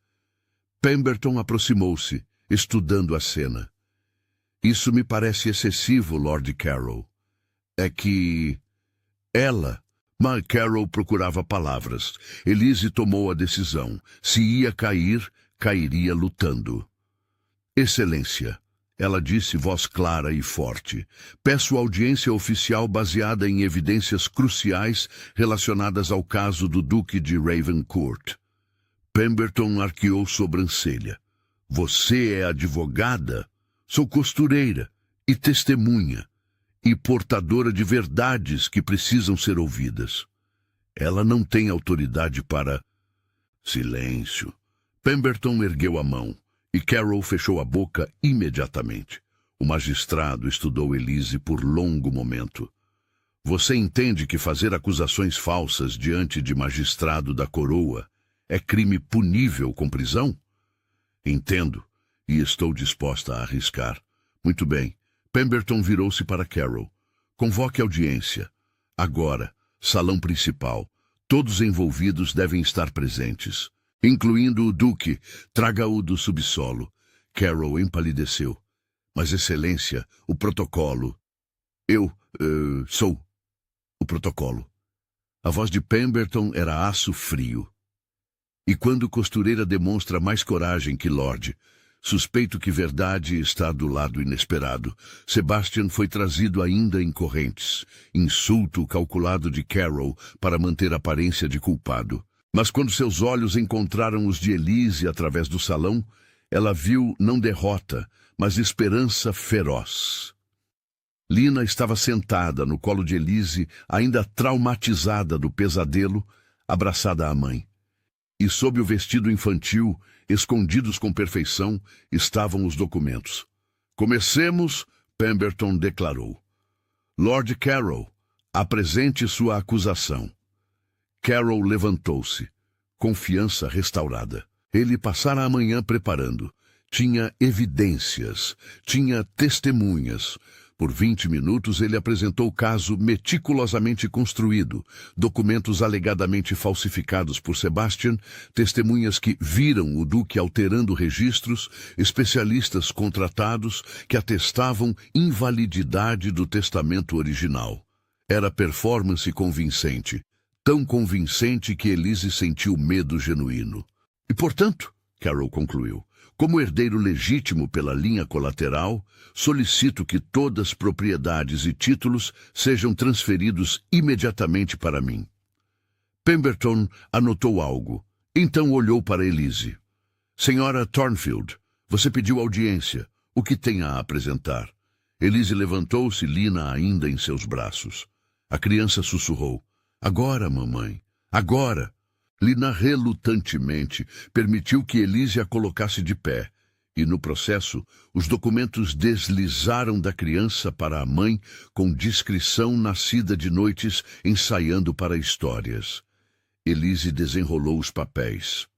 Pemberton aproximou-se, estudando a cena. Isso me parece excessivo, Lord Carroll. É que... ela... Mas Carroll procurava palavras. Elise tomou a decisão. Se ia cair, cairia lutando. Excelência, Ela disse, voz clara e forte. Peço audiência oficial baseada em evidências cruciais relacionadas ao caso do Duque de Ravencourt. Pemberton arqueou sobrancelha. Você é advogada? Sou costureira e testemunha, e portadora de verdades que precisam ser ouvidas. Ela não tem autoridade para... Silêncio. Pemberton ergueu a mão, e Carol fechou a boca imediatamente. O magistrado estudou Elise por longo momento. Você entende que fazer acusações falsas diante de magistrado da coroa é crime punível com prisão? Entendo, e estou disposta a arriscar. Muito bem. Pemberton virou-se para Carol. Convoque audiência. Agora, salão principal. Todos envolvidos devem estar presentes, incluindo o Duque. Traga-o do subsolo. Carol empalideceu. Mas, Excelência, o protocolo... Eu sou o protocolo. A voz de Pemberton era aço frio. E quando costureira demonstra mais coragem que Lorde, suspeito que verdade está do lado inesperado. Sebastian foi trazido ainda em correntes. Insulto calculado de Carol para manter a aparência de culpado. Mas quando seus olhos encontraram os de Elise através do salão, ela viu não derrota, mas esperança feroz. Lina estava sentada no colo de Elise, ainda traumatizada do pesadelo, abraçada à mãe. E sob o vestido infantil, escondidos com perfeição, estavam os documentos. Comecemos, Pemberton declarou. Lord Carroll, apresente sua acusação. Carroll levantou-se, confiança restaurada. Ele passara a manhã preparando. Tinha evidências, tinha testemunhas. Por 20 minutos ele apresentou o caso meticulosamente construído, documentos alegadamente falsificados por Sebastian, testemunhas que viram o Duque alterando registros, especialistas contratados que atestavam invalididade do testamento original. Era performance convincente, tão convincente que Elise sentiu medo genuíno. E, portanto, Carol concluiu, como herdeiro legítimo pela linha colateral, solicito que todas propriedades e títulos sejam transferidos imediatamente para mim. Pemberton anotou algo, então olhou para Elise. Senhora Thornfield, você pediu audiência. O que tem a apresentar? Elise levantou-se, Lina ainda em seus braços. A criança sussurrou. Agora, mamãe, agora. Lina relutantemente permitiu que Elise a colocasse de pé, e no processo os documentos deslizaram da criança para a mãe com discrição nascida de noites ensaiando para histórias. Elise desenrolou os papéis.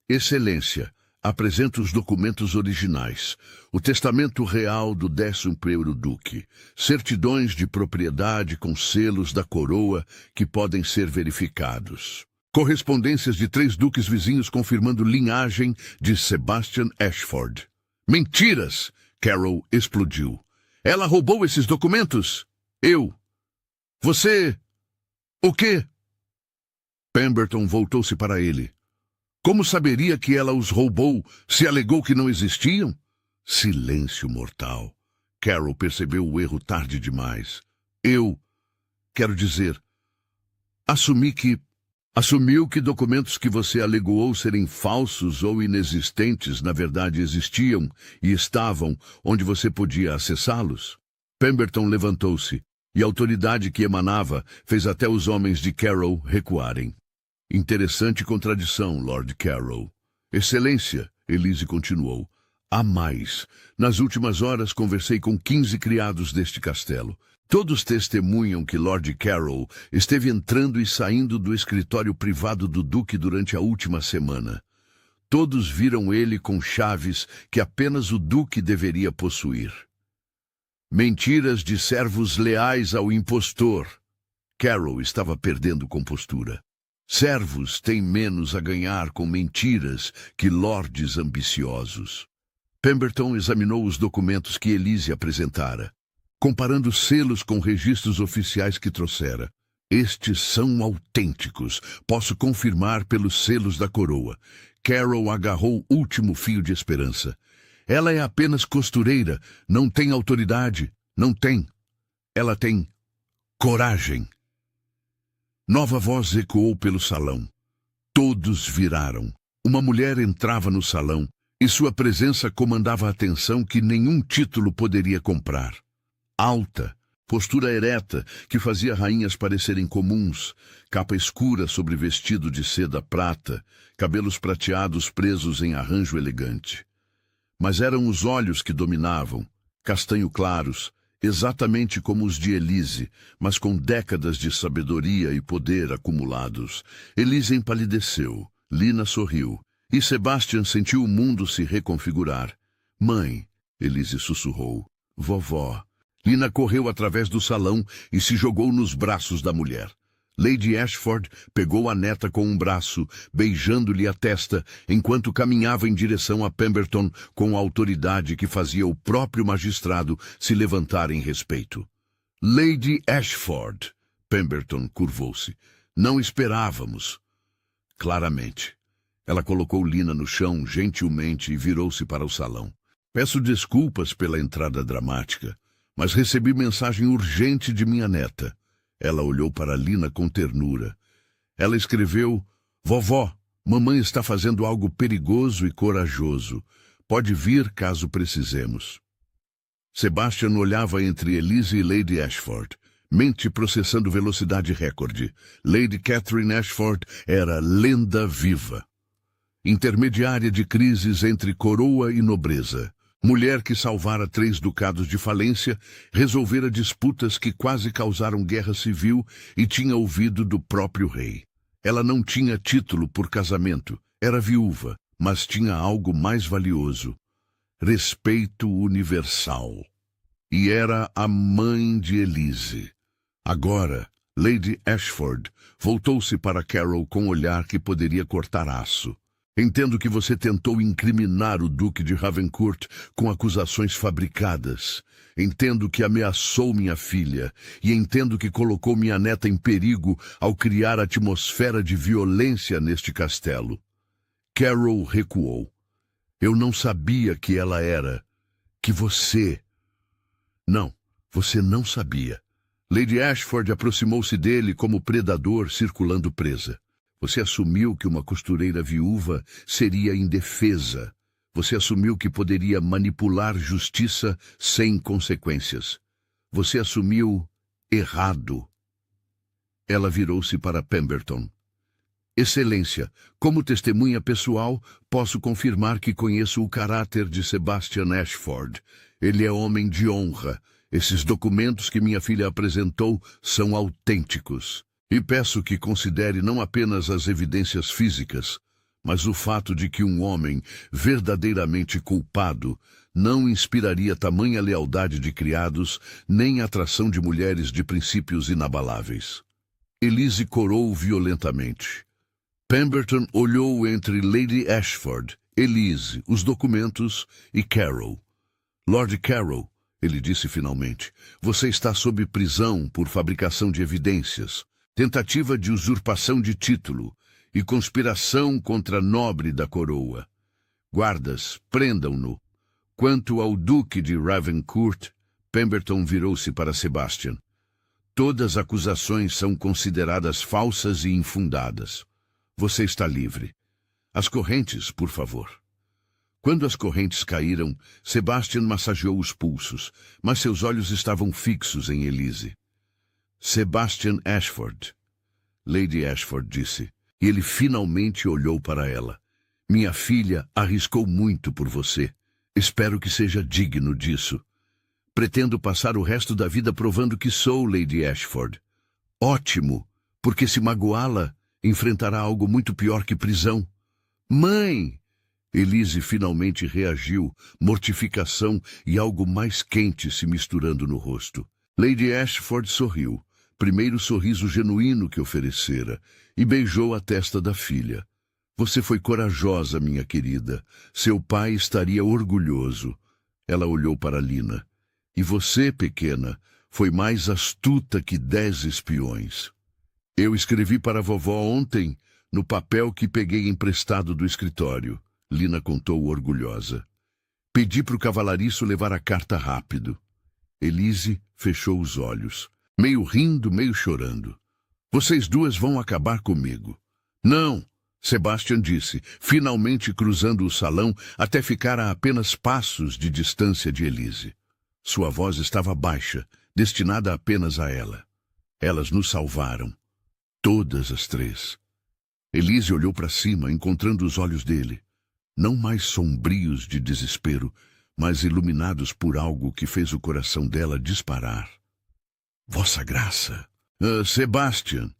Excelência, apresento os documentos originais, o testamento real do 11º Duque, certidões de propriedade com selos da coroa que podem ser verificados. Correspondências de 3 duques vizinhos confirmando linhagem de Sebastian Ashford. Mentiras! Carol explodiu. Ela roubou esses documentos? Eu. Você... O quê? Pemberton voltou-se para ele. Como saberia que ela os roubou se alegou que não existiam? Silêncio mortal. Carol percebeu o erro tarde demais. Quero dizer, Assumiu que documentos que você alegou serem falsos ou inexistentes na verdade existiam e estavam onde você podia acessá-los? Pemberton levantou-se, e a autoridade que emanava fez até os homens de Carroll recuarem. Interessante contradição, Lord Carroll. Excelência, Elise continuou. Há mais. Nas últimas horas conversei com 15 criados deste castelo. Todos testemunham que Lord Carroll esteve entrando e saindo do escritório privado do Duque durante a última semana. Todos viram ele com chaves que apenas o Duque deveria possuir. Mentiras de servos leais ao impostor. Carroll estava perdendo compostura. Servos têm menos a ganhar com mentiras que lordes ambiciosos. Pemberton examinou os documentos que Elise apresentara, comparando selos com registros oficiais que trouxera. Estes são autênticos, posso confirmar pelos selos da coroa. Carroll agarrou o último fio de esperança. Ela é apenas costureira, não tem autoridade, não tem. Ela tem coragem. Nova voz ecoou pelo salão. Todos viraram. Uma mulher entrava no salão, e sua presença comandava a atenção que nenhum título poderia comprar. Alta, postura ereta, que fazia rainhas parecerem comuns, capa escura sobre vestido de seda prata, cabelos prateados presos em arranjo elegante. Mas eram os olhos que dominavam, castanho claros, exatamente como os de Elise, mas com décadas de sabedoria e poder acumulados. Elise empalideceu, Lina sorriu, e Sebastian sentiu o mundo se reconfigurar. Mãe, Elise sussurrou. Vovó. Lina correu através do salão e se jogou nos braços da mulher. Lady Ashford pegou a neta com um braço, beijando-lhe a testa, enquanto caminhava em direção a Pemberton com a autoridade que fazia o próprio magistrado se levantar em respeito. Lady Ashford, Pemberton curvou-se. Não esperávamos. Claramente. Ela colocou Lina no chão gentilmente e virou-se para o salão. Peço desculpas pela entrada dramática, mas recebi mensagem urgente de minha neta. Ela olhou para Lina com ternura. Ela escreveu: Vovó, mamãe está fazendo algo perigoso e corajoso. Pode vir caso precisemos. Sebastian olhava entre Elise e Lady Ashford, mente processando velocidade recorde. Lady Catherine Ashford era lenda viva. Intermediária de crises entre coroa e nobreza. Mulher que salvara 3 ducados de falência, resolvera disputas que quase causaram guerra civil e tinha ouvido do próprio rei. Ela não tinha título por casamento, era viúva, mas tinha algo mais valioso: respeito universal. E era a mãe de Elise. Agora, Lady Ashford voltou-se para Carol com um olhar que poderia cortar aço. Entendo que você tentou incriminar o Duque de Ravencourt com acusações fabricadas. Entendo que ameaçou minha filha e entendo que colocou minha neta em perigo ao criar atmosfera de violência neste castelo. Carol recuou. Eu não sabia que ela era. Que você... Não, você não sabia. Lady Ashford aproximou-se dele como predador circulando presa. Você assumiu que uma costureira viúva seria indefesa. Você assumiu que poderia manipular justiça sem consequências. Você assumiu errado. Ela virou-se para Pemberton. Excelência, como testemunha pessoal, posso confirmar que conheço o caráter de Sebastian Ashford. Ele é homem de honra. Esses documentos que minha filha apresentou são autênticos. E peço que considere não apenas as evidências físicas, mas o fato de que um homem verdadeiramente culpado não inspiraria tamanha lealdade de criados, nem atração de mulheres de princípios inabaláveis. Elise corou violentamente. Pemberton olhou entre Lady Ashford, Elise, os documentos e Carol. Lord Carol, ele disse finalmente, você está sob prisão por fabricação de evidências, tentativa de usurpação de título e conspiração contra nobre da coroa. Guardas, prendam-no. Quanto ao Duque de Ravencourt, Pemberton virou-se para Sebastian. Todas as acusações são consideradas falsas e infundadas. Você está livre. As correntes, por favor. Quando as correntes caíram, Sebastian massageou os pulsos, mas seus olhos estavam fixos em Elise. Sebastian Ashford, Lady Ashford disse, e ele finalmente olhou para ela. Minha filha arriscou muito por você. Espero que seja digno disso. Pretendo passar o resto da vida provando que sou Lady Ashford. Ótimo, porque se magoá-la, enfrentará algo muito pior que prisão. Mãe! Elise finalmente reagiu, mortificação e algo mais quente se misturando no rosto. Lady Ashford sorriu. Primeiro sorriso genuíno que oferecera, e beijou a testa da filha. Você foi corajosa, minha querida. Seu pai estaria orgulhoso. Ela olhou para Lina. E você, pequena, foi mais astuta que 10 espiões. Eu escrevi para a vovó ontem, no papel que peguei emprestado do escritório. Lina contou orgulhosa. Pedi para o cavalariço levar a carta rápido. Elise fechou os olhos, meio rindo, meio chorando. Vocês duas vão acabar comigo. Não, Sebastian disse, finalmente cruzando o salão até ficar a apenas passos de distância de Elise. Sua voz estava baixa, destinada apenas a ela. Elas nos salvaram. Todas as três. Elise olhou para cima, encontrando os olhos dele. Não mais sombrios de desespero, mas iluminados por algo que fez o coração dela disparar. Vossa Graça. Sebastian,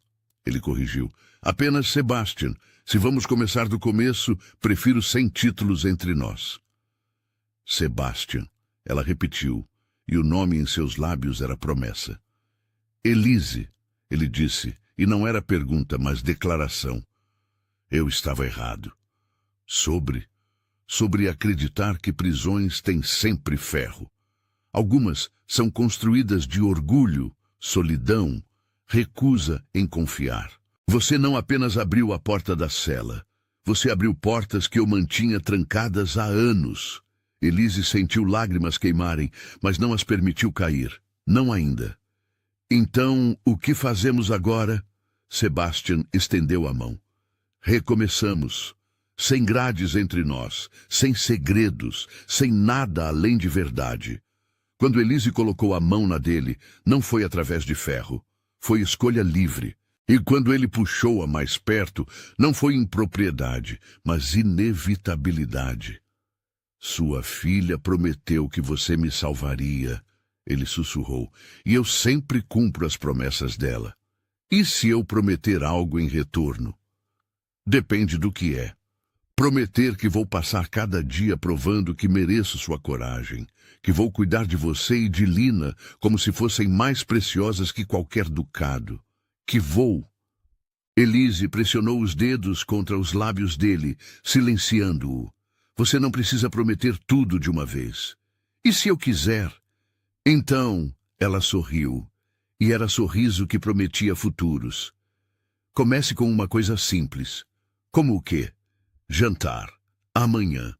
ele corrigiu. Apenas Sebastian. Se vamos começar do começo, prefiro sem títulos entre nós. Sebastian, ela repetiu, e o nome em seus lábios era promessa. Elise, ele disse, e não era pergunta, mas declaração. Eu estava errado. Sobre acreditar que prisões têm sempre ferro. Algumas são construídas de orgulho, solidão, recusa em confiar. Você não apenas abriu a porta da cela. Você abriu portas que eu mantinha trancadas há anos. Elise sentiu lágrimas queimarem, mas não as permitiu cair. Não ainda. Então, o que fazemos agora? Sebastian estendeu a mão. Recomeçamos. Sem grades entre nós, sem segredos, sem nada além de verdade. Quando Elise colocou a mão na dele, não foi através de ferro. Foi escolha livre. E quando ele puxou-a mais perto, não foi impropriedade, mas inevitabilidade. Sua filha prometeu que você me salvaria, ele sussurrou, e eu sempre cumpro as promessas dela. E se eu prometer algo em retorno? Depende do que é. Prometer que vou passar cada dia provando que mereço sua coragem, que vou cuidar de você e de Lina como se fossem mais preciosas que qualquer ducado. Que vou. Elise pressionou os dedos contra os lábios dele, silenciando-o. Você não precisa prometer tudo de uma vez. E se eu quiser? Então, ela sorriu, e era sorriso que prometia futuros. Comece com uma coisa simples. Como o quê? Jantar. Amanhã.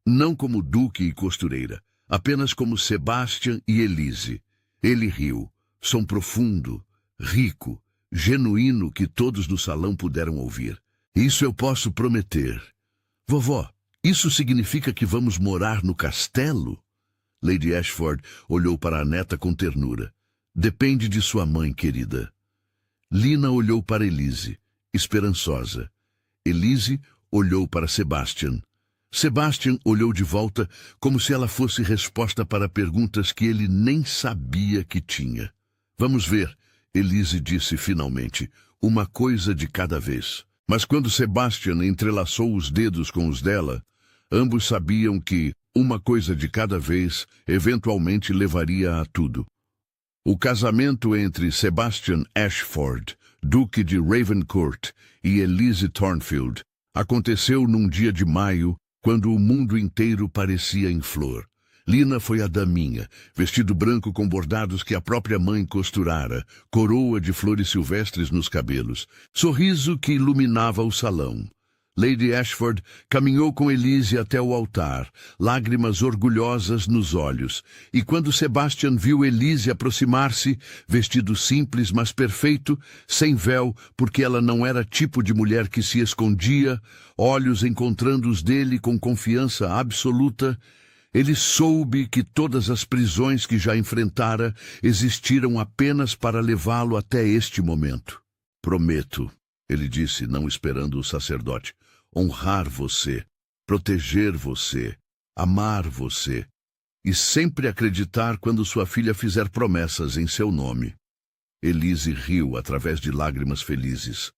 Não como Duque e costureira, apenas como Sebastian e Elise. Ele riu, som profundo, rico, genuíno que todos no salão puderam ouvir. Isso eu posso prometer. Vovó, isso significa que vamos morar no castelo? Lady Ashford olhou para a neta com ternura. Depende de sua mãe, querida. Lina olhou para Elise, esperançosa. Elise olhou para Sebastian. Sebastian olhou de volta como se ela fosse resposta para perguntas que ele nem sabia que tinha. Vamos ver, Elise disse finalmente, uma coisa de cada vez. Mas quando Sebastian entrelaçou os dedos com os dela, ambos sabiam que uma coisa de cada vez eventualmente levaria a tudo. O casamento entre Sebastian Ashford, Duque de Ravencourt, e Elise Thornfield aconteceu num dia de maio, quando o mundo inteiro parecia em flor. Lina foi a daminha, vestido branco com bordados que a própria mãe costurara, coroa de flores silvestres nos cabelos, sorriso que iluminava o salão. Lady Ashford caminhou com Elise até o altar, lágrimas orgulhosas nos olhos, e quando Sebastian viu Elise aproximar-se, vestido simples mas perfeito, sem véu, porque ela não era tipo de mulher que se escondia, olhos encontrando os dele com confiança absoluta, ele soube que todas as prisões que já enfrentara existiram apenas para levá-lo até este momento. Prometo, ele disse, não esperando o sacerdote, honrar você, proteger você, amar você, e sempre acreditar quando sua filha fizer promessas em seu nome. Elise riu através de lágrimas felizes.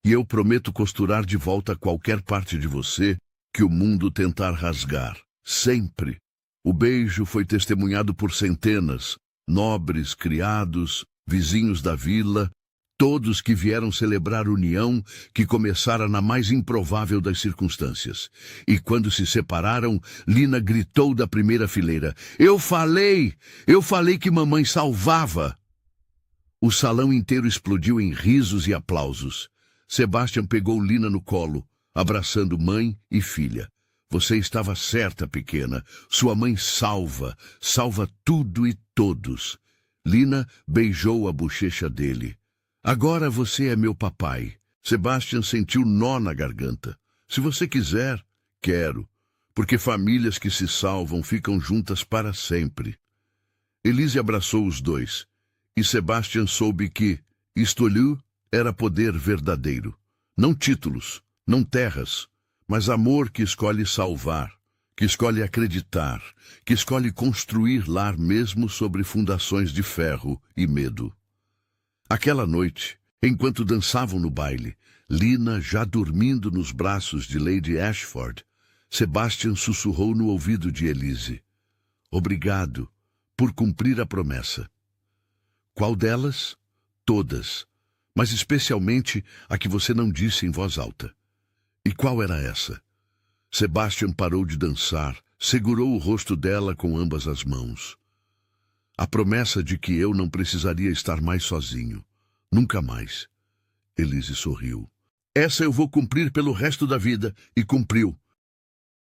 E eu prometo costurar de volta qualquer parte de você que o mundo tentar rasgar. Sempre. O beijo foi testemunhado por centenas, nobres, criados, vizinhos da vila, todos que vieram celebrar união que começara na mais improvável das circunstâncias. E quando se separaram, Lina gritou da primeira fileira, Eu falei que mamãe salvava! O salão inteiro explodiu em risos e aplausos. Sebastian pegou Lina no colo, abraçando mãe e filha. Você estava certa, pequena. Sua mãe salva tudo e todos. Lina beijou a bochecha dele. Agora você é meu papai. Sebastian sentiu nó na garganta. Se você quiser, quero. Porque famílias que se salvam ficam juntas para sempre. Elise abraçou os dois. E Sebastian soube que isto-lhe era poder verdadeiro. Não títulos, não terras, mas amor que escolhe salvar, que escolhe acreditar, que escolhe construir lar mesmo sobre fundações de ferro e medo. Aquela noite, enquanto dançavam no baile, Lina já dormindo nos braços de Lady Ashford, Sebastian sussurrou no ouvido de Elise: "Obrigado por cumprir a promessa." Qual delas? Todas, mas especialmente a que você não disse em voz alta. E qual era essa? Sebastian parou de dançar, segurou o rosto dela com ambas as mãos. A promessa de que eu não precisaria estar mais sozinho. Nunca mais. Elise sorriu. Essa eu vou cumprir pelo resto da vida, e cumpriu.